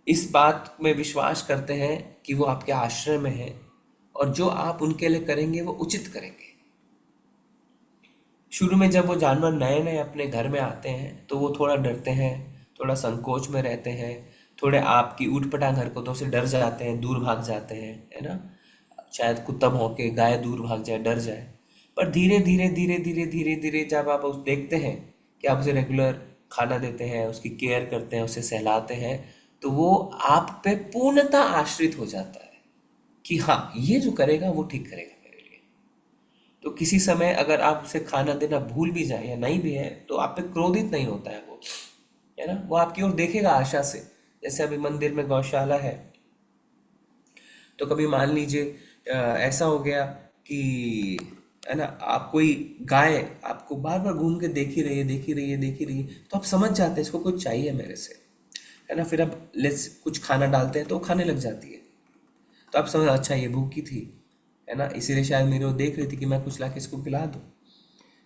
इस बात में विश्वास करते हैं कि वो आपके आश्रय में है, और जो आप उनके लिए करेंगे वो उचित करेंगे। शुरू में जब वो जानवर नए नए अपने घर में आते हैं तो वो थोड़ा डरते हैं, थोड़ा संकोच में रहते हैं, थोड़े आपकी ऊटपटांग हरकतों से डर जाते हैं, दूर भाग जाते हैं, है ना। शायद कुत्ता भौंके, गाय दूर भाग जाए, डर जाए। पर धीरे धीरे धीरे धीरे धीरे धीरे जब आप उस देखते हैं कि आप उसे रेगुलर खाना देते हैं, उसकी केयर करते हैं, उसे सहलाते हैं, तो वो आप पे पूर्णतः आश्रित हो जाता है कि हाँ ये जो करेगा वो ठीक करेगा मेरे लिए। तो किसी समय अगर आप उसे खाना देना भूल भी जाए या नहीं भी है तो आप पे क्रोधित नहीं होता है वो, है ना। वो आपकी ओर देखेगा आशा से। जैसे अभी मंदिर में गौशाला है, तो कभी मान लीजिए ऐसा हो गया कि है ना, आप कोई गाय आपको बार बार घूम के देख ही रही है, देख ही रही है, देख ही रही है, तो आप समझ जाते हैं इसको कुछ चाहिए मेरे से, है ना। फिर आप लेट्स कुछ खाना डालते हैं तो वो खाने लग जाती है, तो आप समझ, अच्छा ये भूखी थी, है ना, इसीलिए शायद मेरे वो देख रही थी कि मैं कुछ ला के इसको खिला दूँ।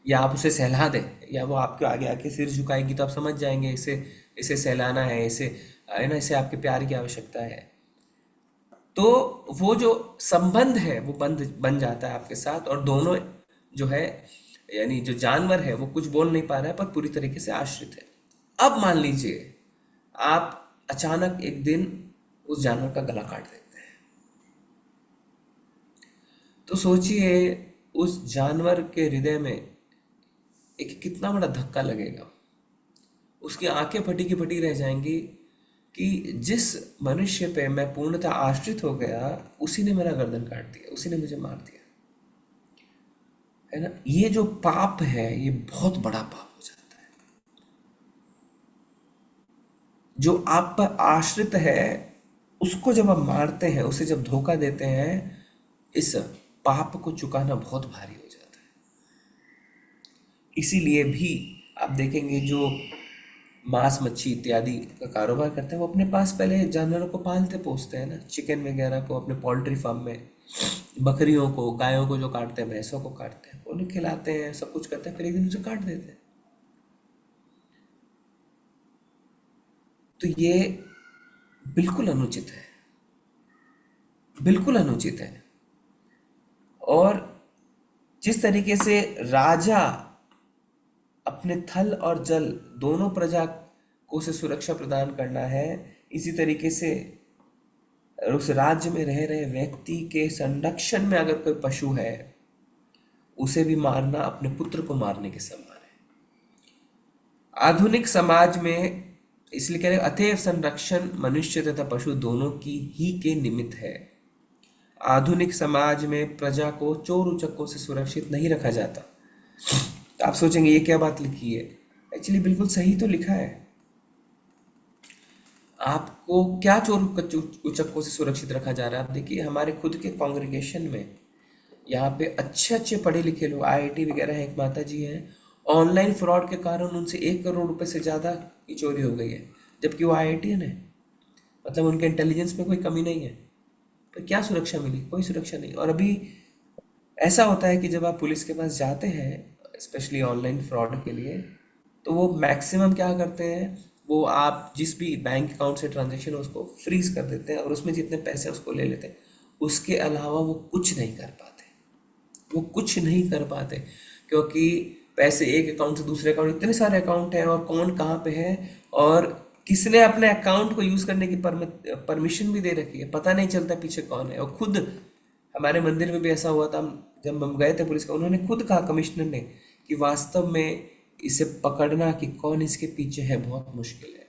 या आप उसे सहला दें, या वो आपके आगे आके सिर झुकाएगी, तो आप समझ जाएंगे इसे इसे सहलाना है, इसे, है ना, इसे आपके प्यार की आवश्यकता है। तो वो जो संबंध है वो बन जाता है आपके साथ, और दोनों जो है, यानी जो जानवर है वो कुछ बोल नहीं पा रहा है पर पूरी तरीके से आश्रित है। अब मान लीजिए आप अचानक एक दिन उस जानवर का गला काट देते हैं, तो सोचिए उस जानवर के हृदय में एक कितना बड़ा धक्का लगेगा। उसकी आंखें फटी की फटी रह जाएंगी कि जिस मनुष्य पे मैं पूर्णतः आश्रित हो गया, उसी ने मेरा गर्दन काट दिया, उसी ने मुझे मार दिया, है ना। ये जो पाप है ये बहुत बड़ा पाप हो जाता है। जो आप पर आश्रित है उसको जब आप मारते हैं, उसे जब धोखा देते हैं, इस पाप को चुकाना बहुत भारी हो जाता है। इसीलिए भी आप देखेंगे जो मांस मच्छी इत्यादि का कारोबार करते हैं, वो अपने पास पहले जानवरों को पालते पोसते हैं ना, चिकन वगैरह को अपने पोल्ट्री फार्म में, बकरियों को, गायों को जो काटते हैं, भैंसों को काटते हैं, उन्हें खिलाते हैं, सब कुछ करते हैं, फिर एक दिन उसे काट देते हैं। तो ये बिल्कुल अनुचित है, बिल्कुल अनुचित है। और जिस तरीके से राजा अपने थल और जल दोनों प्रजा को से सुरक्षा प्रदान करना है, इसी तरीके से उस राज्य में रह रहे व्यक्ति के संरक्षण में अगर कोई पशु है, उसे भी मारना अपने पुत्र को मारने के समान है। आधुनिक समाज में इसलिए कह रहे अतएव संरक्षण मनुष्य तथा पशु दोनों की ही के निमित्त है। आधुनिक समाज में प्रजा को चोर उचक्कों से सुरक्षित नहीं रखा जाता। तो आप सोचेंगे ये क्या बात लिखी है, एक्चुअली बिल्कुल सही तो लिखा है। आपको क्या चोर उचक्कों से सुरक्षित रखा जा रहा है? आप देखिए हमारे खुद के कांग्रेगेशन में यहाँ पे अच्छे अच्छे पढ़े लिखे लोग, आईआईटी वगैरह है, एक माता जी हैं, ऑनलाइन फ्रॉड के कारण उनसे 1 करोड़ रुपए से ज़्यादा की चोरी हो गई है, जबकि वो आईआईटीएन है, मतलब उनके इंटेलिजेंस में कोई कमी नहीं है। पर क्या सुरक्षा मिली? कोई सुरक्षा नहीं। और अभी ऐसा होता है कि जब आप पुलिस के पास जाते हैं, स्पेशली ऑनलाइन फ्रॉड के लिए, तो वो मैक्सिमम क्या करते हैं, वो आप जिस भी बैंक अकाउंट से ट्रांजेक्शन है उसको फ्रीज कर देते हैं और उसमें जितने पैसे हैं उसको ले लेते हैं। उसके अलावा वो कुछ नहीं कर पाते, वो कुछ नहीं कर पाते, क्योंकि पैसे एक अकाउंट से दूसरे अकाउंट, इतने सारे अकाउंट हैं और कौन कहाँ पे है और किसने अपने अकाउंट को यूज़ करने की परमिशन भी दे रखी है, पता नहीं चलता पीछे कौन है। और खुद हमारे मंदिर में भी ऐसा हुआ था, जब हम गए थे पुलिस का, उन्होंने खुद कहा, कमिश्नर ने, कि वास्तव में इसे पकड़ना कि कौन इसके पीछे है बहुत मुश्किल है।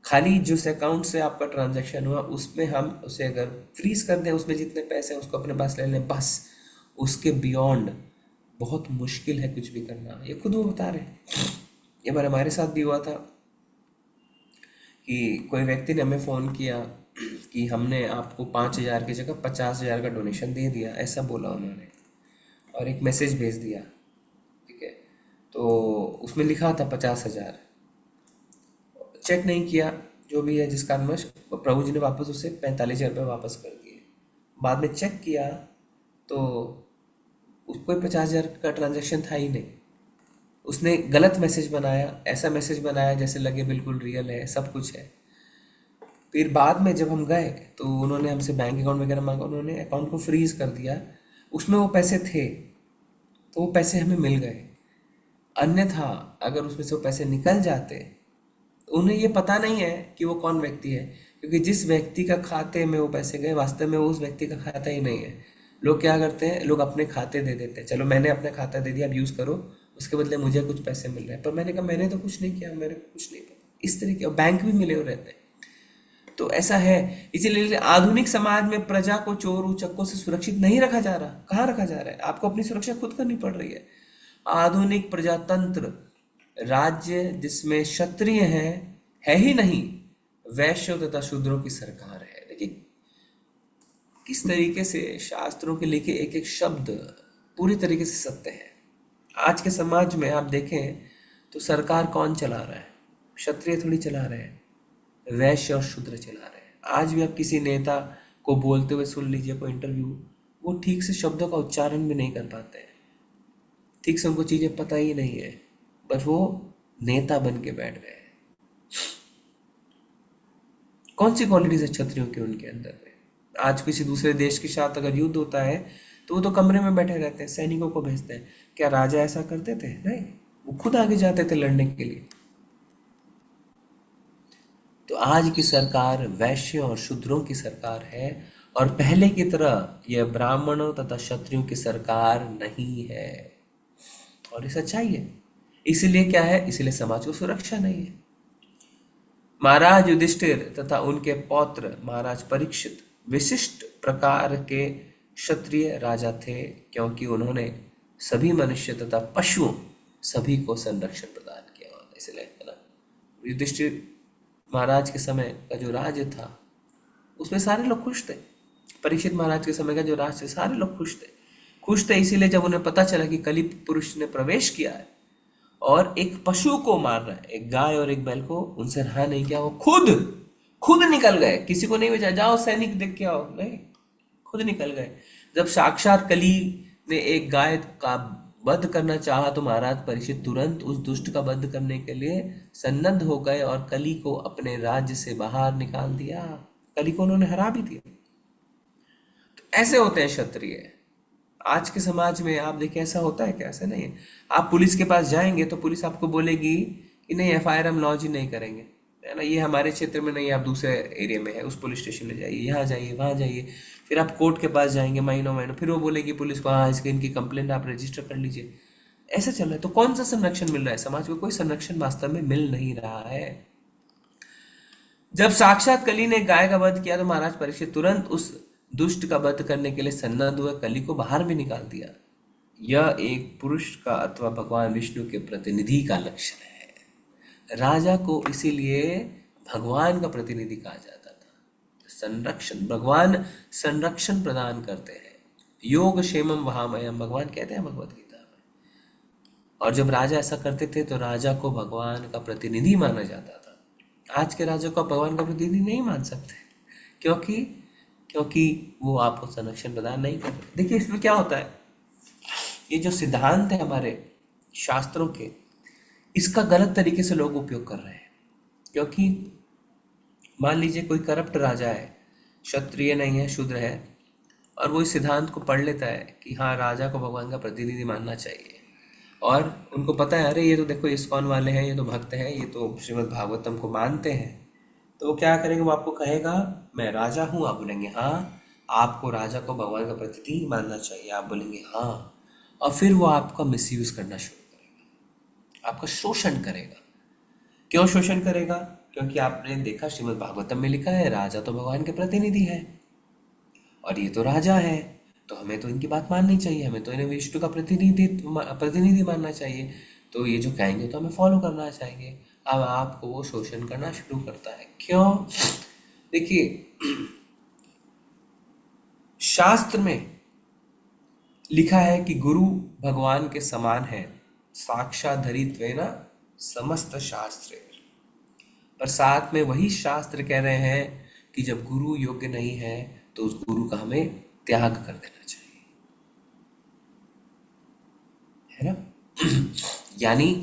खाली जिस अकाउंट से आपका ट्रांजैक्शन हुआ उसमें हम उसे अगर फ्रीज कर दें, उसमें जितने पैसे हैं उसको अपने पास ले लें, बस उसके बियॉन्ड बहुत मुश्किल है कुछ भी करना। ये खुद वो बता रहे हैं। ये बार हमारे साथ भी हुआ था कि कोई व्यक्ति ने हमें फ़ोन किया कि हमने आपको 5,000 की जगह 50,000 का डोनेशन दे दिया, ऐसा बोला उन्होंने, और एक मैसेज भेज दिया, ठीक है। तो उसमें लिखा था 50,000, चेक नहीं किया, जो भी है जिस कारणवश प्रभु जी ने वापस उसे 45,000 रुपये वापस कर दिए। बाद में चेक किया तो कोई 50,000 का ट्रांजैक्शन था ही नहीं। उसने गलत मैसेज बनाया, ऐसा मैसेज बनाया जैसे लगे बिल्कुल रियल है, सब कुछ है। फिर बाद में जब हम गए तो उन्होंने हमसे बैंक अकाउंट वगैरह मांगा, उन्होंने अकाउंट को फ्रीज कर दिया, उसमें वो पैसे थे तो वो पैसे हमें मिल गए। अन्यथा अगर उसमें से वो पैसे निकल जाते, उन्हें ये पता नहीं है कि वो कौन व्यक्ति है, क्योंकि जिस व्यक्ति का खाते में वो पैसे गए वास्तव में वो उस व्यक्ति का खाता ही नहीं है। लोग क्या करते हैं, लोग अपने खाते दे देते हैं, चलो मैंने अपना खाता दे दिया, अब यूज़ करो, उसके बदले मुझे कुछ पैसे मिल रहे हैं। पर मैंने कहा मैंने तो कुछ नहीं किया, मेरे को कुछ नहीं पता। इस तरीके, और बैंक भी मिले हुए रहते हैं। तो ऐसा है, इसीलिए आधुनिक समाज में प्रजा को चोर उचक्कों से सुरक्षित नहीं रखा जा रहा। कहाँ रखा जा रहा है? आपको अपनी सुरक्षा खुद करनी पड़ रही है। आधुनिक प्रजातंत्र राज्य जिसमें क्षत्रिय है ही नहीं, वैश्यों तथा शूद्रों की सरकार है। देखिए किस तरीके से शास्त्रों के लिखे एक एक शब्द पूरी तरीके से सत्य है। आज के समाज में आप देखें तो सरकार कौन चला रहा है? क्षत्रिय थोड़ी चला रहे हैं, वैश्य और शूद्र चला रहे हैं। आज भी आप किसी नेता को बोलते हुए सुन लीजिए कोई इंटरव्यू, वो ठीक से शब्दों का उच्चारण भी नहीं कर पाते हैं, ठीक से उनको चीजें पता ही नहीं है, बस वो नेता बन के बैठ गए। कौन सी क्वालिटीज है क्षत्रियों की उनके अंदर में? आज किसी दूसरे देश के साथ अगर युद्ध होता है तो वो तो कमरे में बैठे रहते हैं, सैनिकों को भेजते हैं। क्या राजा ऐसा करते थे? नहीं, वो खुद आगे जाते थे लड़ने के लिए। तो आज की सरकार वैश्य और शूद्रों की सरकार है, और पहले की तरह यह ब्राह्मणों तथा क्षत्रियों की सरकार नहीं है, और ये सच्चाई है। इसीलिए क्या है? इसीलिए समाज को सुरक्षा नहीं है। महाराज युधिष्ठिर तथा उनके पौत्र महाराज परीक्षित विशिष्ट प्रकार के क्षत्रिय राजा थे, क्योंकि उन्होंने सभी मनुष्य तथा पशुओं सभी को संरक्षण प्रदान किया। इसलिए है ना, युधिष्ठिर महाराज के समय का जो राज्य था उसमें सारे लोग खुश थे। परीक्षित महाराज के समय का जो राज्य थे सारे लोग खुश थे इसीलिए जब उन्हें पता चला कि कली पुरुष ने प्रवेश किया है और एक पशु को मार रहा है, एक गाय और एक बैल को, उनसे रहा नहीं किया। वो खुद निकल गए, किसी को नहीं भेजा जाओ सैनिक देख के आओ, नहीं, खुद निकल गए। जब साक्षात कली ने एक गाय का वध करना चाहा तो महाराज परीक्षित तुरंत उस दुष्ट का वध करने के लिए सन्नद्ध हो गए और कली को अपने राज्य से बाहर निकाल दिया। कली को उन्होंने हरा भी दिया। तो ऐसे होते हैं क्षत्रिय। आज के समाज में आप देखिए ऐसा होता है क्या? ऐसा नहीं है। आप पुलिस के पास जाएंगे तो पुलिस आपको बोलेगी कि नहीं, एफआईआर हम लॉन्च ही नहीं करेंगे, है ना, ये हमारे क्षेत्र में नहीं है, आप दूसरे एरिया में है, उस पुलिस स्टेशन में जाइए, यहाँ जाइए, वहाँ जाइए। फिर आप कोर्ट के पास जाएंगे महीनों, फिर वो बोलेगी पुलिस को हाँ इनकी कंप्लेंट आप रजिस्टर कर लीजिए। ऐसा चल रहा है। तो कौन सा संरक्षण मिल रहा है समाज को? कोई संरक्षण वास्तव में मिल नहीं रहा है। जब साक्षात कली ने गाय का वध किया तो महाराज परीक्षित तुरंत उस दुष्ट का वध करने के लिए सन्नद्ध हुए, कली को बाहर भी निकाल दिया। यह एक पुरुष का अथवा भगवान विष्णु के प्रतिनिधि का लक्षण है। राजा को इसीलिए भगवान का प्रतिनिधि कहा जाता था। संरक्षण, भगवान संरक्षण प्रदान करते हैं। योग क्षेमम वहामयम भगवान कहते हैं भगवत गीता में। और जब राजा ऐसा करते थे तो राजा को भगवान का प्रतिनिधि माना जाता था। आज के राजा को भगवान का प्रतिनिधि नहीं मान सकते, क्योंकि वो आपको संरक्षण प्रदान नहीं करते। देखिए इसमें क्या होता है, ये जो सिद्धांत है हमारे शास्त्रों के, इसका गलत तरीके से लोग उपयोग कर रहे हैं। क्योंकि मान लीजिए कोई करप्ट राजा है, क्षत्रिय नहीं है, शूद्र है, और वो इस सिद्धांत को पढ़ लेता है कि हाँ राजा को भगवान का प्रतिनिधि मानना चाहिए, और उनको पता है अरे ये तो देखो इस्कॉन वाले हैं, ये तो भक्त हैं, ये तो श्रीमद् भागवतम को मानते हैं, तो वो क्या करेंगे, वो आपको कहेगा मैं राजा हूँ, आप बोलेंगे हाँ, आपको राजा को भगवान का प्रतिनिधि मानना चाहिए, आप बोलेंगे हाँ, और फिर वो आपका मिसयूज करना शुरू करेगा, आपका शोषण करेगा। क्यों शोषण करेगा? क्योंकि आपने देखा श्रीमद् भागवतम में लिखा है राजा तो भगवान के प्रतिनिधि है, और ये तो राजा है, तो हमें तो इनकी बात माननी चाहिए, हमें तो इन्हें विष्णु का प्रतिनिधि मानना चाहिए, तो ये जो कहेंगे तो हमें फॉलो करना चाहिए। अब आपको वो शोषण करना शुरू करता है। क्यों? देखिए शास्त्र में लिखा है कि गुरु भगवान के समान है, साक्षात धरित्वेन समस्त शास्त्र, पर साथ में वही शास्त्र कह रहे हैं कि जब गुरु योग्य नहीं है तो उस गुरु का हमें त्याग कर देना चाहिए, है ना। यानी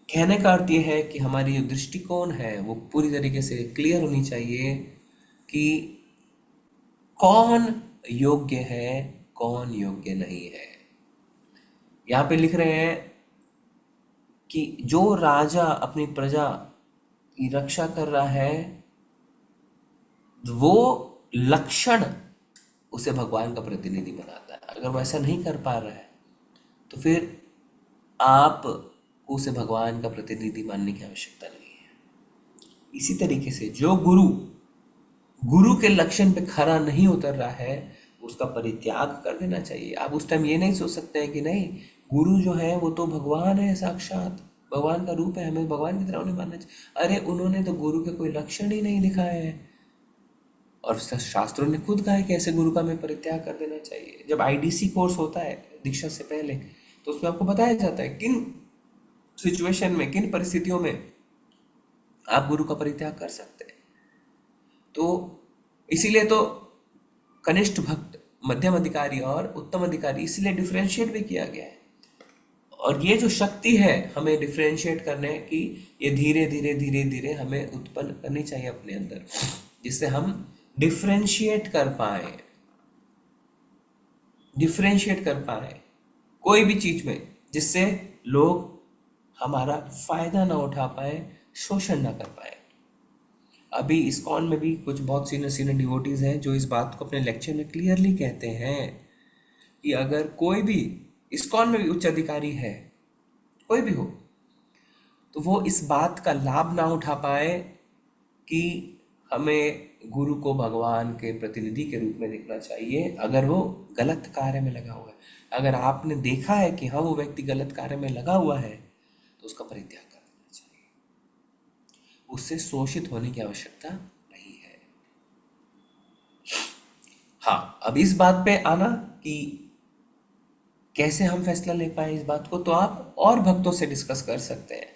कहने का अर्थ यह है कि हमारी जो दृष्टिकोण है वो पूरी तरीके से क्लियर होनी चाहिए कि कौन योग्य है, कौन योग्य नहीं है। यहाँ पे लिख रहे हैं कि जो राजा अपनी प्रजा की रक्षा कर रहा है वो लक्षण उसे भगवान का प्रतिनिधि बनाता है। अगर वो ऐसा नहीं कर पा रहा है तो फिर आप उसे भगवान का प्रतिनिधि मानने की आवश्यकता नहीं है। इसी तरीके से जो गुरु के लक्षण पे खरा नहीं उतर रहा है उसका परित्याग कर देना चाहिए। आप उस टाइम ये नहीं सोच सकते हैं कि नहीं गुरु जो है वो तो भगवान है, साक्षात भगवान का रूप है, हमें भगवान की तरह उन्हें मानना चाहिए। अरे उन्होंने तो गुरु के कोई लक्षण ही नहीं दिखाए हैं, और शास्त्रों ने खुद कहा है कि ऐसे गुरु का हमें परित्याग कर देना चाहिए। जब आईडीसी कोर्स होता है, दीक्षा से पहले, तो उसमें आपको बताया जाता है किन सिचुएशन में, किन परिस्थितियों में आप गुरु का परित्याग कर सकते हैं। तो इसीलिए तो कनिष्ठ भक्त, मध्यम अधिकारी और उत्तम अधिकारी इसीलिए डिफरेंशिएट भी किया गया है। और ये जो शक्ति है हमें डिफरेंशिएट करने की, ये धीरे धीरे धीरे धीरे हमें उत्पन्न करनी चाहिए अपने अंदर, जिससे हम डिफरेंशिएट कर पाए कोई भी चीज में, जिससे लोग हमारा फायदा ना उठा पाए, शोषण ना कर पाए। अभी इस्कॉन में भी कुछ बहुत सीनियर डिवोटीज हैं जो इस बात को अपने लेक्चर में क्लियरली कहते हैं कि अगर कोई भी इस्कॉन में भी उच्च अधिकारी है, कोई भी हो, तो वो इस बात का लाभ ना उठा पाए कि हमें गुरु को भगवान के प्रतिनिधि के रूप में देखना चाहिए अगर वो गलत कार्य में लगा हुआ है। अगर आपने देखा है कि हाँ वो व्यक्ति गलत कार्य में लगा हुआ है, तो उसका परित्याग कर देना चाहिए, उससे शोषित होने की आवश्यकता नहीं है। हाँ, अब इस बात पे आना कि कैसे हम फैसला ले पाए इस बात को, तो आप और भक्तों से डिस्कस कर सकते हैं,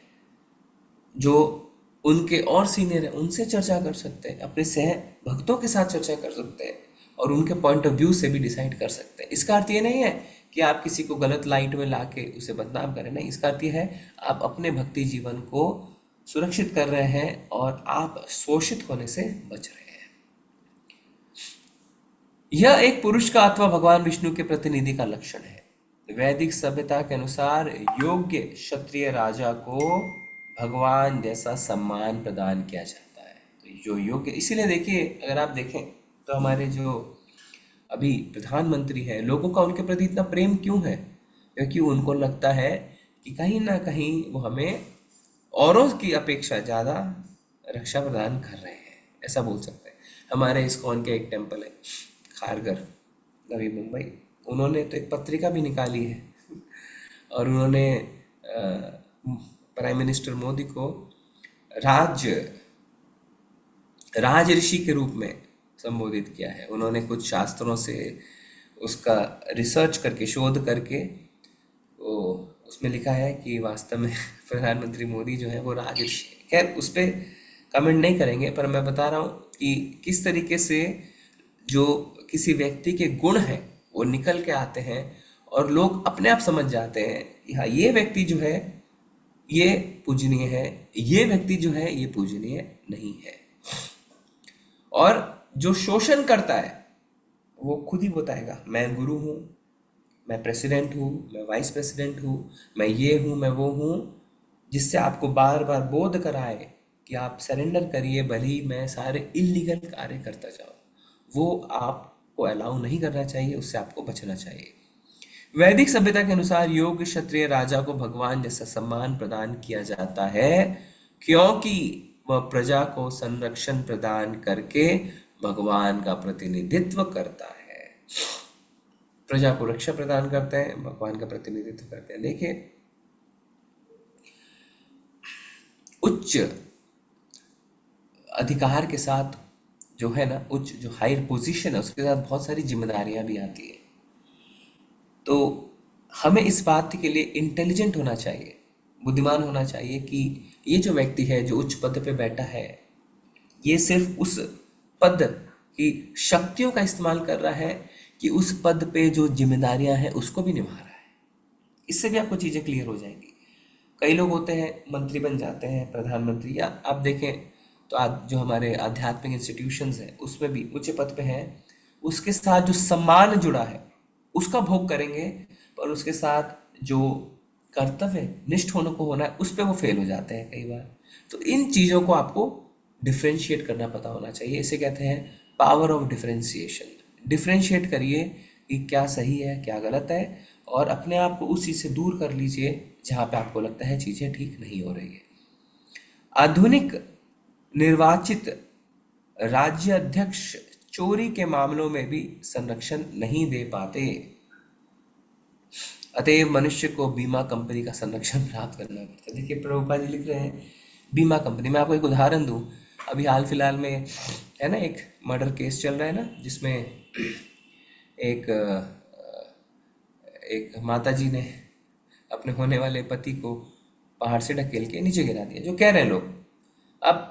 जो उनके और सीनियर है उनसे चर्चा कर सकते हैं, अपने सह भक्तों के साथ चर्चा कर सकते हैं और उनके पॉइंट ऑफ व्यू से भी डिसाइड कर सकते हैं। इसका अर्थ ये नहीं है कि आप किसी को गलत लाइट में लाके उसे बदनाम करें, नहीं, इसका अर्थ ये है आप अपने भक्ति जीवन को सुरक्षित कर रहे हैं और आप शोषित होने से बच रहे हैं। यह एक पुरुष का अथवा भगवान विष्णु के प्रतिनिधि का लक्षण है। वैदिक सभ्यता के अनुसार योग्य क्षत्रिय राजा को भगवान जैसा सम्मान प्रदान किया जाता है। तो जो योग्य, इसीलिए देखिए, अगर आप देखें तो हमारे जो अभी प्रधानमंत्री है, लोगों का उनके प्रति इतना प्रेम क्यों है? क्योंकि उनको लगता है कि कहीं ना कहीं वो हमें औरों की अपेक्षा ज़्यादा रक्षा प्रदान कर रहे हैं, ऐसा बोल सकते हैं। हमारे इस्कॉन के एक टेम्पल है खारगर, नवी मुंबई, उन्होंने तो एक पत्रिका भी निकाली है और उन्होंने प्राइम मिनिस्टर मोदी को राज ऋषि के रूप में संबोधित किया है। उन्होंने कुछ शास्त्रों से उसका रिसर्च करके, शोध करके, वो उसमें लिखा है कि वास्तव में प्रधानमंत्री मोदी जो है वो राज ऋषि है। खैर उस पर कमेंट नहीं करेंगे, पर मैं बता रहा हूँ कि किस तरीके से जो किसी व्यक्ति के गुण हैं वो निकल के आते हैं और लोग अपने आप समझ जाते हैं कि हाँ ये व्यक्ति जो है ये पूजनीय है, ये व्यक्ति जो है ये पूजनीय नहीं है। और जो शोषण करता है वो खुद ही बताएगा, मैं गुरु हूँ, मैं प्रेसिडेंट हूँ, मैं वाइस प्रेसिडेंट हूँ, मैं ये हूँ, मैं वो हूँ, जिससे आपको बार बार बोध कराए कि आप सरेंडर करिए, भले ही मैं सारे इलीगल कार्य करता जाऊँ। वो आपको अलाउ नहीं करना चाहिए, उससे आपको बचना चाहिए। वैदिक सभ्यता के अनुसार योग्य क्षत्रिय राजा को भगवान जैसा सम्मान प्रदान किया जाता है क्योंकि वह प्रजा को संरक्षण प्रदान करके भगवान का प्रतिनिधित्व करता है। प्रजा को रक्षा प्रदान करते हैं, भगवान का प्रतिनिधित्व करते हैं। देखिए, उच्च अधिकार के साथ जो है ना, उच्च जो हायर पोजीशन है, उसके साथ बहुत सारी जिम्मेदारियां भी आती है। तो हमें इस बात के लिए इंटेलिजेंट होना चाहिए, बुद्धिमान होना चाहिए कि ये जो व्यक्ति है जो उच्च पद पे बैठा है, ये सिर्फ उस पद की शक्तियों का इस्तेमाल कर रहा है कि उस पद पे जो जिम्मेदारियां हैं उसको भी निभा रहा है। इससे भी आपको चीज़ें क्लियर हो जाएंगी। कई लोग होते हैं मंत्री बन जाते हैं, प्रधानमंत्री, या आप देखें तो आज जो हमारे आध्यात्मिक इंस्टीट्यूशंस हैं उसमें भी उच्च पद पे हैं, उसके साथ जो सम्मान जुड़ा है उसका भोग करेंगे, पर उसके साथ जो कर्तव्य निष्ठ होने को होना है उस पर वो फेल हो जाते हैं कई बार। तो इन चीज़ों को आपको डिफ्रेंशिएट करना पता होना चाहिए। इसे कहते हैं पावर ऑफ डिफ्रेंशिएशन। डिफ्रेंशिएट करिए कि क्या सही है क्या गलत है, और अपने आप को उस चीज़ से दूर कर लीजिए जहाँ पे आपको लगता है चीज़ें ठीक नहीं हो रही है। आधुनिक निर्वाचित राज्य अध्यक्ष चोरी के मामलों में भी संरक्षण नहीं दे पाते, अतएव मनुष्य को बीमा कंपनी का संरक्षण प्राप्त करना पड़ता है। देखिए, प्रभुपाद जी लिख रहे हैं बीमा कंपनी। मैं आपको एक उदाहरण दूं, अभी हाल फिलहाल में है ना एक मर्डर केस चल रहा है ना, जिसमें एक माता जी ने अपने होने वाले पति को पहाड़ से ढकेल के नीचे गिरा दिया, जो कह रहे हैं लोग। अब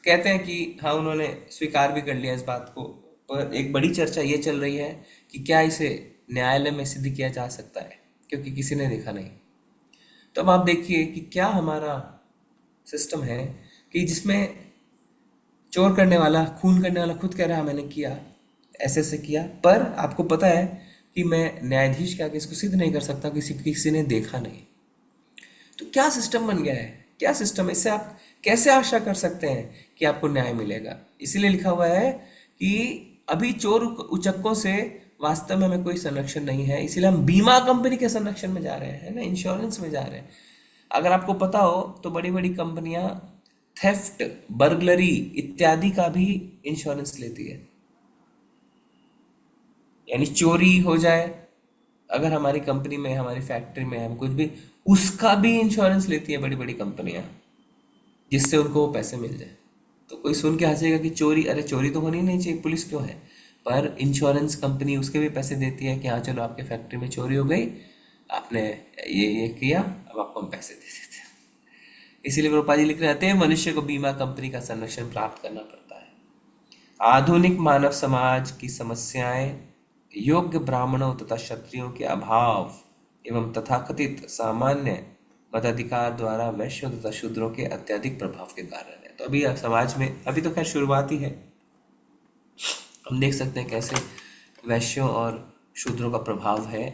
कहते हैं कि हाँ, उन्होंने स्वीकार भी कर लिया इस बात को, पर एक बड़ी चर्चा ये चल रही है कि क्या इसे न्यायालय में सिद्ध किया जा सकता है, क्योंकि किसी ने देखा नहीं। तो अब आप देखिए कि क्या हमारा सिस्टम है कि जिसमें चोर करने वाला, खून करने वाला खुद कह रहा है मैंने किया, ऐसे किया, पर आपको पता है कि मैं न्यायाधीश के आगे इसको सिद्ध नहीं कर सकता, किसी ने देखा नहीं। तो क्या सिस्टम बन गया है, क्या सिस्टम है, इससे आप कैसे आशा कर सकते हैं कि आपको न्याय मिलेगा। इसीलिए लिखा हुआ है कि अभी चोर उचक्कों से वास्तव में हमें कोई संरक्षण नहीं है, इसीलिए हम बीमा कंपनी के संरक्षण में जा रहे हैं ना, इंश्योरेंस में जा रहे हैं। अगर आपको पता हो तो बड़ी बड़ी कंपनियां थेफ्ट, बर्गलरी इत्यादि का भी इंश्योरेंस लेती है, यानी चोरी हो जाए अगर हमारी कंपनी में, हमारी फैक्ट्री में, हम कुछ भी, उसका भी इंश्योरेंस लेती है बड़ी बड़ी कंपनियां, जिससे उनको वो पैसे मिल जाए। तो कोई सुन के हंसेगा कि चोरी, अरे चोरी तो होनी नहीं चाहिए, पुलिस क्यों है, पर इंश्योरेंस कंपनी उसके भी पैसे देती है कि हाँ चलो आपके फैक्ट्री में चोरी हो गई, आपने ये किया, अब आपको हम पैसे दे देते हैं। इसीलिए प्रभुपाद जी लिख रहे हैं मनुष्य को बीमा कंपनी का संरक्षण प्राप्त करना पड़ता है। आधुनिक मानव समाज की समस्याएं योग्य ब्राह्मणों तथा क्षत्रियों के अभाव एवं तथाकथित सामान्य मताधिकार द्वारा वैश्यों तथा शूद्रों के अत्यधिक प्रभाव के कारण है। तो अभी समाज में, अभी तो खैर शुरुआत ही है, हम देख सकते हैं कैसे वैश्यों और शूद्रों का प्रभाव है,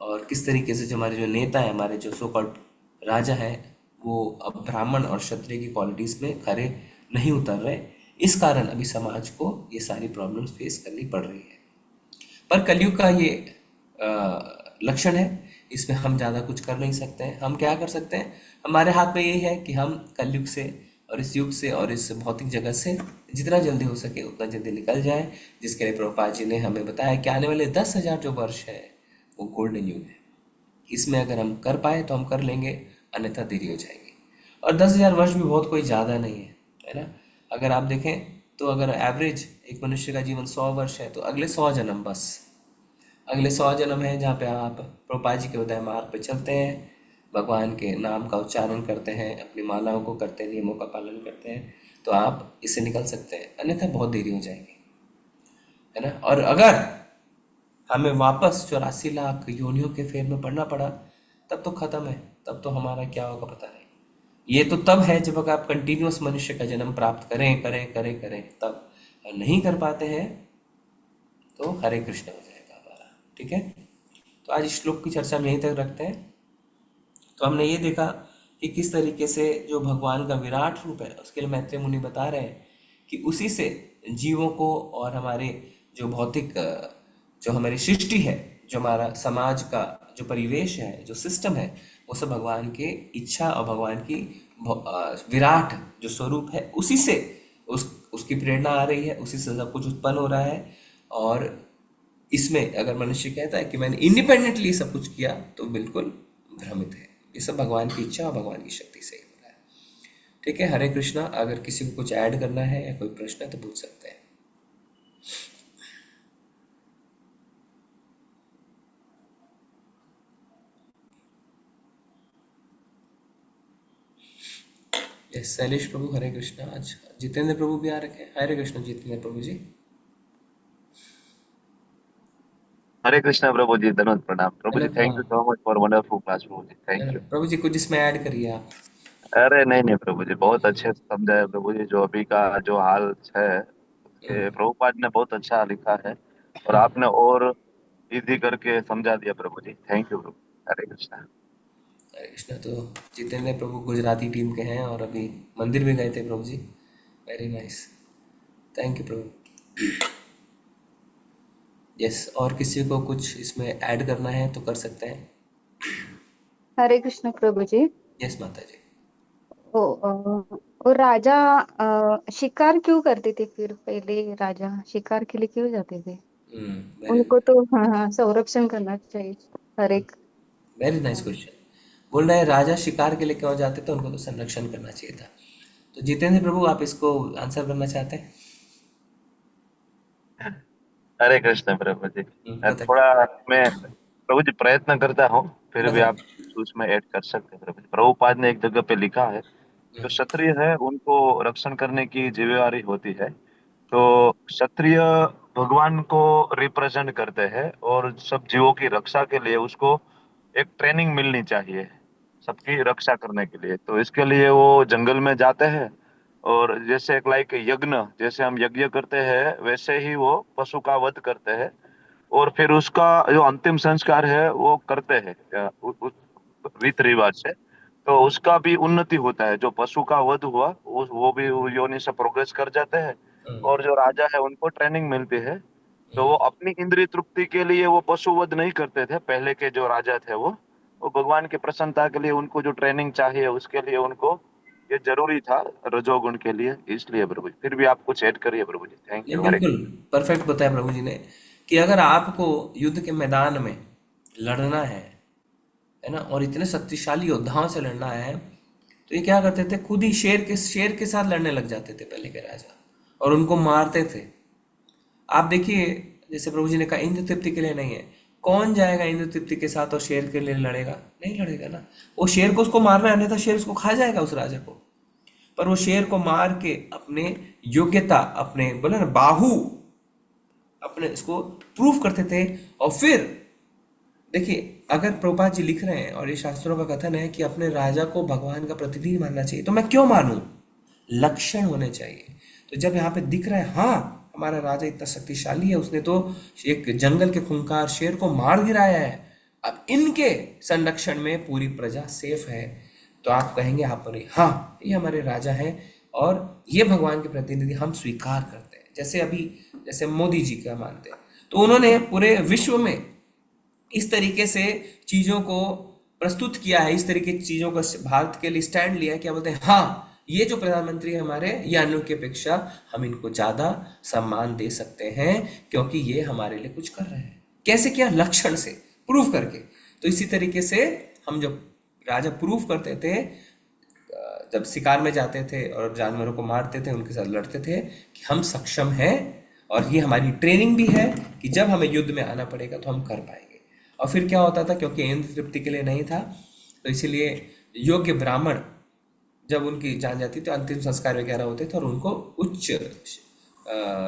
और किस तरीके से जो हमारे जो नेता है, हमारे जो सो कॉल्ड राजा है, वो अब ब्राह्मण और क्षत्रिय की क्वालिटीज में खरे नहीं उतर रहे। इस कारण अभी समाज को ये सारी प्रॉब्लम्स फेस करनी पड़ रही है। पर कलयुग का ये लक्षण है, इसमें हम ज़्यादा कुछ कर नहीं सकते हैं। हम क्या कर सकते हैं, हमारे हाथ में यही है कि हम कलयुग से और इस युग से और इस भौतिक जगत से जितना जल्दी हो सके उतना जल्दी निकल जाए, जिसके लिए प्रभुपाद जी ने हमें बताया कि आने वाले 10,000 जो वर्ष है वो गोल्डन युग है। इसमें अगर हम कर पाए तो हम कर लेंगे, अन्यथा देरी हो जाएगी। और 10,000 वर्ष भी बहुत कोई ज़्यादा नहीं है ना। अगर आप देखें तो अगर एवरेज एक मनुष्य का जीवन 100 वर्ष है, तो अगले 100 जन्म, बस अगले 100 जन्म है जहाँ पे आप प्रभुपाद जी के बताए मार्ग पे चलते हैं, भगवान के नाम का उच्चारण करते हैं, अपनी मालाओं को करते हैं, नियमों का पालन करते हैं, तो आप इससे निकल सकते हैं, अन्यथा बहुत देरी हो जाएगी, है ना। और अगर हमें वापस 84 लाख योनियों के फेर में पड़ना पड़ा, तब तो ख़त्म है, तब तो हमारा क्या होगा पता नहीं। ये तो तब है जब आप कंटिन्यूअस मनुष्य का जन्म प्राप्त करें करें करें करें, तब नहीं कर पाते हैं तो हरे कृष्ण हो जाएगा हमारा। ठीक है, तो आज इस श्लोक की चर्चा हम यहीं तक रखते हैं। तो हमने ये देखा कि किस तरीके से जो भगवान का विराट रूप है, उसके लिए मैत्रेय मुनि बता रहे हैं कि उसी से जीवों को और हमारे जो भौतिक, जो हमारी सृष्टि है, जो हमारा समाज का जो परिवेश है, जो सिस्टम है, वो सब भगवान के इच्छा और भगवान की विराट जो स्वरूप है, उसी से उसकी प्रेरणा आ रही है, उसी से सब कुछ उत्पन्न हो रहा है। और इसमें अगर मनुष्य कहता है कि मैंने इंडिपेंडेंटली सब कुछ किया, तो बिल्कुल भ्रमित है। ये सब भगवान की इच्छा और भगवान की शक्ति से ही हो रहा है। ठीक है, हरे कृष्णा। अगर किसी को कुछ ऐड करना है या कोई प्रश्न है तो पूछ सकते हैं। यस, शैलेश प्रभु हरे कृष्णा। आज जितेंद्र प्रभु भी आ रखे हैं। हरे कृष्ण जितेंद्र प्रभु जी। हरे कृष्णा प्रभु जी, धन्यवाद, प्रणाम प्रभु जी। थैंक हाँ, you so much for wonderful class प्रभु जी, थैंक यू। प्रभु जी कुछ इसमें ऐड करिए आप। अरे नहीं नहीं प्रभु जी, बहुत अच्छे से समझाया प्रभु जी। जो अभी का जो हाल है उसके प्रभुपाद ने बहुत अच्छा लिखा है, और आपने और इजी करके समझा दिया प्रभु जी, थैंक यू प्रभु। हरे कृष्णा। हरे कृष्णा। तो जितेंद्र प्रभु गुजराती टीम के हैं और अभी मंदिर भी गए थे प्रभु जी। वेरी नाइस, थैंक यू प्रभु। यस, और किसी को कुछ इसमें ऐड करना है तो कर सकते हैं। हरे कृष्ण प्रभु जी। यस माता जी। वो राजा शिकार क्यों करते थे फिर? पहले राजा शिकार के लिए क्यों जाते थे? उनको तो हाँ संरक्षण करना चाहिए हर एक। Very nice question. बोल रहे हैं राजा शिकार के लिए क्यों जाते थे, उनको तो संरक्षण करना चाहिए था। तो जितेंद्र प्रभु आप इसको आंसर करना चाहते हैं? हरे कृष्ण प्रभु जी। बताइए। थोड़ा मैं प्रभु जी प्रयत्न करता हूँ, फिर भी बताओ। आप उसमें ऐड कर सकते हैं प्रभु जी। प्रभुपाद ने एक जगह पे लिखा है, जो क्षत्रिय है उनको रक्षण करने की जिम्मेवारी होती है। तो क्षत्रिय भगवान को रिप्रेजेंट करते हैं और सब जीवों की रक्षा के लिए उसको एक ट्रेनिंग मिलनी चाहिए सबकी रक्षा करने के लिए। तो इसके लिए वो जंगल में जाते हैं और जैसे एक लाइक यज्ञ, जैसे हम यज्ञ करते हैं वैसे ही वो पशु का वध करते हैं और फिर उसका जो अंतिम संस्कार है वो करते हैं उस रीति रिवाज से। तो उसका भी उन्नति होता है, जो पशु का वध हुआ वो भी योनि से प्रोग्रेस कर जाते हैं और जो राजा है उनको ट्रेनिंग मिलती है। तो वो अपनी इंद्रिय तृप्ति के लिए वो पशु वध नहीं करते थे, पहले के जो राजा थे वो भगवान की प्रसन्नता के लिए उनको जो ट्रेनिंग चाहिए उसके लिए उनको ये जरूरी था रजोगुण के लिए, इसलिए प्रभु जी। फिर भी आप कुछ ऐड करिए प्रभु जी। थैंक नहीं, यू, हरे बिल्कुल परफेक्ट बताया प्रभु जी ने कि अगर आपको युद्ध के मैदान में लड़ना है ना, और इतने शक्तिशाली योद्धाओं से लड़ना है, तो ये क्या करते थे, खुद ही शेर के साथ लड़ने लग जाते थे पहले के राजा, और उनको मारते थे। आप देखिए, जैसे प्रभु जी ने कहा इंद्र तृप्ति के लिए नहीं है, कौन जाएगा इंद्र तृप्ति के साथ और शेर के लिए लड़ेगा? नहीं लड़ेगा ना। वो शेर को उसको मारना है, अन्यथा शेर उसको खा जाएगा उस राजा को। पर वो शेर को मार के अपने योग्यता, अपने बोले ना बाहु, अपने इसको प्रूफ करते थे। और फिर देखिए, अगर प्रभुपाद जी लिख रहे हैं और ये शास्त्रों का कथन है कि अपने राजा को भगवान का प्रतिनिधि मानना चाहिए, तो मैं क्यों मानूं? लक्षण होने चाहिए। तो जब यहाँ पे दिख रहा है हाँ हमारा राजा इतना शक्तिशाली है, उसने तो एक जंगल के खूंखार शेर को मार गिराया है, अब इनके संरक्षण में पूरी प्रजा सेफ है, तो आप कहेंगे आप पर हाँ ये हमारे राजा हैं और ये भगवान के प्रतिनिधि हम स्वीकार करते हैं। जैसे अभी जैसे मोदी जी का मानते हैं, तो उन्होंने पूरे विश्व में इस तरीके से चीज़ों को प्रस्तुत किया है, इस तरीके की चीज़ों का भारत के लिए स्टैंड लिया है, क्या बोलते हैं हाँ ये जो प्रधानमंत्री है हमारे, ये अन्यों की अपेक्षा हम इनको ज़्यादा सम्मान दे सकते हैं क्योंकि ये हमारे लिए कुछ कर रहे हैं। कैसे किया? लक्षण से, प्रूफ करके। तो इसी तरीके से हम जब राजा प्रूफ करते थे, जब शिकार में जाते थे और जानवरों को मारते थे, उनके साथ लड़ते थे कि हम सक्षम हैं और ये हमारी ट्रेनिंग भी है कि जब हमें युद्ध में आना पड़ेगा तो हम कर पाएंगे। और फिर क्या होता था, क्योंकि इंद्र तृप्ति के लिए नहीं था, तो इसीलिए योग्य ब्राह्मण जब उनकी जान जाती तो अंतिम संस्कार वगैरह होते थे और उनको उच्च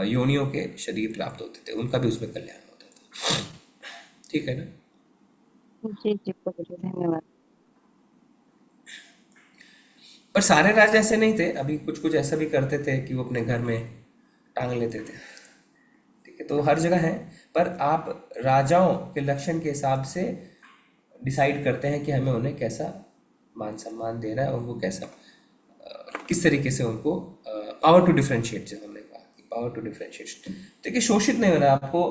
योनियों के शरीर प्राप्त होते थे, उनका भी उसमें कल्याण होता था। ठीक है ना? जी जी प्रभु जी, धन्यवाद। पर सारे राजा ऐसे नहीं थे, अभी कुछ कुछ ऐसा भी करते थे कि वो अपने घर में टांग लेते थे। ठीक है, तो हर जगह है, पर आप राजाओं के लक्षण के हिसाब से डिसाइड करते हैं कि हमें उन्हें कैसा मान सम्मान देना है, उनको कैसा किस तरीके से उनको पावर टू डिफरेंशिएट, जो हमने कहा कि पावर टू डिफरेंशिएट। देखिए, शोषित नहीं होना आपको।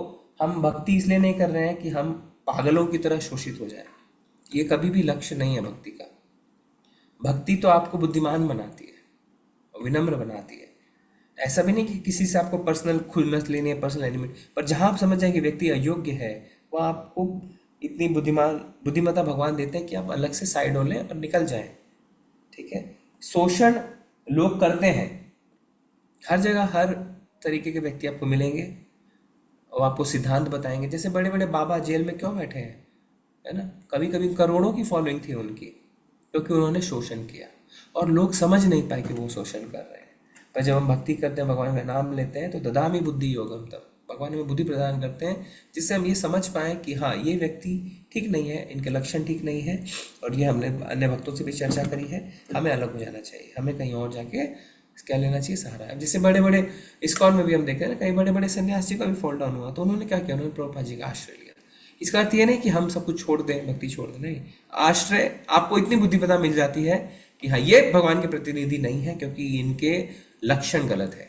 हम भक्ति इसलिए नहीं कर रहे हैं कि हम पागलों की तरह शोषित हो जाए, ये कभी भी लक्ष्य नहीं है भक्ति का। भक्ति तो आपको बुद्धिमान बनाती है, विनम्र बनाती है। ऐसा भी नहीं कि किसी से आपको पर्सनल खुन्नस लेनी है, पर्सनल एलिमेंट, पर जहाँ आप समझ जाए कि व्यक्ति अयोग्य है, वो आपको इतनी बुद्धिमत्ता भगवान देते हैं कि आप अलग से साइड हो लें और निकल जाएं। ठीक है, शोषण लोग करते हैं हर जगह, हर तरीके के व्यक्ति आपको मिलेंगे और आपको सिद्धांत बताएंगे। जैसे बड़े बड़े बाबा जेल में क्यों बैठे हैं, है ना? कभी कभी करोड़ों की फॉलोइंग थी उनकी, क्योंकि उन्होंने शोषण किया और लोग समझ नहीं पाए कि वो शोषण कर रहे हैं। पर जब हम भक्ति करते हैं, भगवान का नाम लेते हैं, तो ददामि बुद्धि योगम, तब भगवान हमें बुद्धि प्रदान करते हैं जिससे हम ये समझ पाएँ कि हाँ ये व्यक्ति ठीक नहीं है, इनके लक्षण ठीक नहीं है, और ये हमने अन्य भक्तों से भी चर्चा करी है, हमें अलग हो जाना चाहिए, हमें कहीं और जाके क्या लेना चाहिए, सहारा। अब जैसे बड़े बड़े इस्कॉन में भी हम देखें ना, कई बड़े बड़े सन्यासी का भी फॉल डाउन हुआ, तो उन्होंने क्या किया, उन्होंने प्रभुपाद जी का आश्रय लिया। इसका अर्थ ये नहीं कि हम सब कुछ छोड़ दें, भक्ति छोड़ दें, नहीं। आश्रय, आपको इतनी बुद्धिमत्ता मिल जाती है कि हाँ ये भगवान के प्रतिनिधि नहीं है क्योंकि इनके लक्षण गलत है,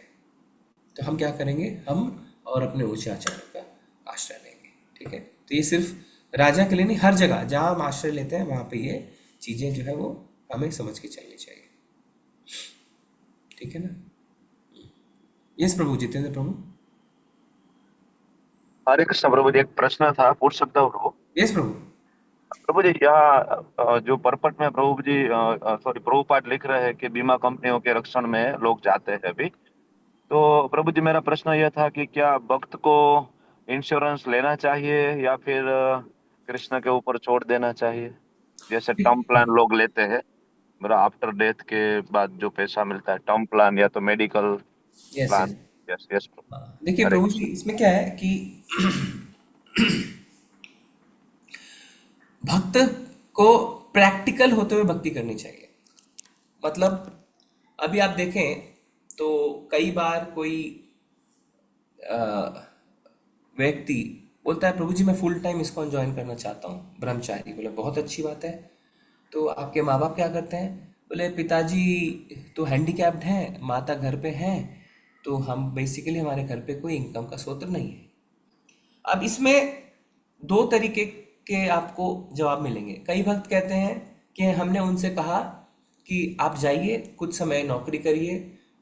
तो हम क्या करेंगे, हम और अपने उच्च आचार्यों का आश्रय लेंगे। ठीक है, तो ये सिर्फ राजा के लिए नहीं, हर जगह जहाँ हम आश्रय लेते हैं वहाँ पे ये चीज़ें जो है वो हमें समझ के चलनी चाहिए। ठीक है ना? यस प्रभु, जितेंद्र प्रभु। हरे कृष्ण प्रभु जी, एक प्रश्न था, पूछ सकता हूँ प्रभु? यस प्रभु। प्रभु जी, यहाँ जो परपट में प्रभु जी सॉरी प्रभुपाद लिख रहे हैं कि बीमा कंपनियों के रक्षण में लोग जाते हैं अभी, तो प्रभु जी मेरा प्रश्न यह था कि क्या भक्त को इंश्योरेंस लेना चाहिए या फिर कृष्ण के ऊपर छोड़ देना चाहिए, जैसे टर्म प्लान लोग लेते हैं, मेरा आफ्टर डेथ के बाद जो पैसा मिलता है, टर्म प्लान या तो medical yes plan. Yes. Yes yes देखिए हरे प्रभु कृष्ण। जी, इसमें क्या है कि भक्त को प्रैक्टिकल होते हुए भक्ति करनी चाहिए। मतलब अभी आप देखें तो कई बार कोई अ, व्यक्ति बोलता है प्रभु जी मैं फुल टाइम इस्कॉन ज्वाइन करना चाहता हूँ, ब्रह्मचारी। बोले बहुत अच्छी बात है। तो आपके माँ बाप क्या करते हैं? बोले पिताजी तो हैंडीकैप्ड हैं, माता घर पे हैं, तो हम बेसिकली हमारे घर पे कोई इनकम का स्रोत नहीं है। अब इसमें दो तरीके के आपको जवाब मिलेंगे। कई भक्त कहते हैं कि हमने उनसे कहा कि आप जाइए, कुछ समय नौकरी करिए,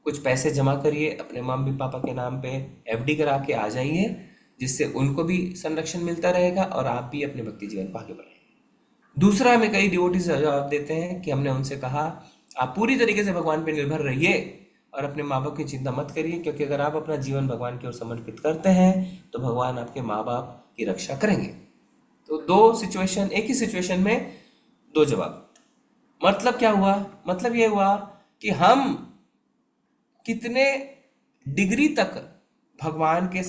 कुछ पैसे जमा करिए, अपने मम्मी पापा के नाम पे एफडी करा के आ जाइए, जिससे उनको भी संरक्षण मिलता रहेगा और आप भी अपने भक्ति जीवन को आगे बढ़ाएंगे। दूसरा में कई डिवोटीज जवाब देते हैं कि हमने उनसे कहा आप पूरी तरीके से भगवान पे निर्भर रहिए और अपने माँ बाप की चिंता मत करिए, क्योंकि अगर आप अपना जीवन भगवान की ओर समर्पित करते हैं तो भगवान आपके माँ बाप की रक्षा करेंगे। तो दो सिचुएशन, एक ही सिचुएशन में दो जवाब। मतलब क्या हुआ? मतलब ये हुआ कि हम कितने डिग्री तक भगवान के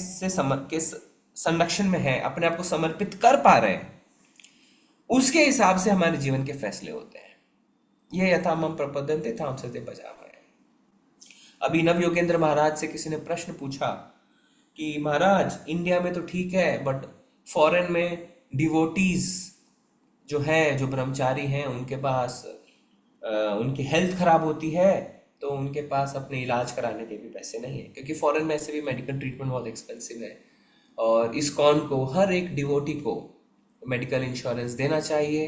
संरक्षण में है, अपने आप को समर्पित कर पा रहे हैं, उसके हिसाब से हमारे जीवन के फैसले होते हैं। ये यथामम प्रपद्यन्ते थाम सत्य बजावः। अभी नव योगेंद्र महाराज से किसी ने प्रश्न पूछा कि महाराज इंडिया में तो ठीक है, बट फॉरेन में डिवोटीज जो हैं, जो ब्रह्मचारी हैं, उनके पास उनकी हेल्थ खराब होती है तो उनके पास अपने इलाज कराने के भी पैसे नहीं है, क्योंकि फॉरेन में ऐसे भी मेडिकल ट्रीटमेंट बहुत एक्सपेंसिव है। और इस्कॉन को हर एक डिवोटी को मेडिकल इंश्योरेंस देना चाहिए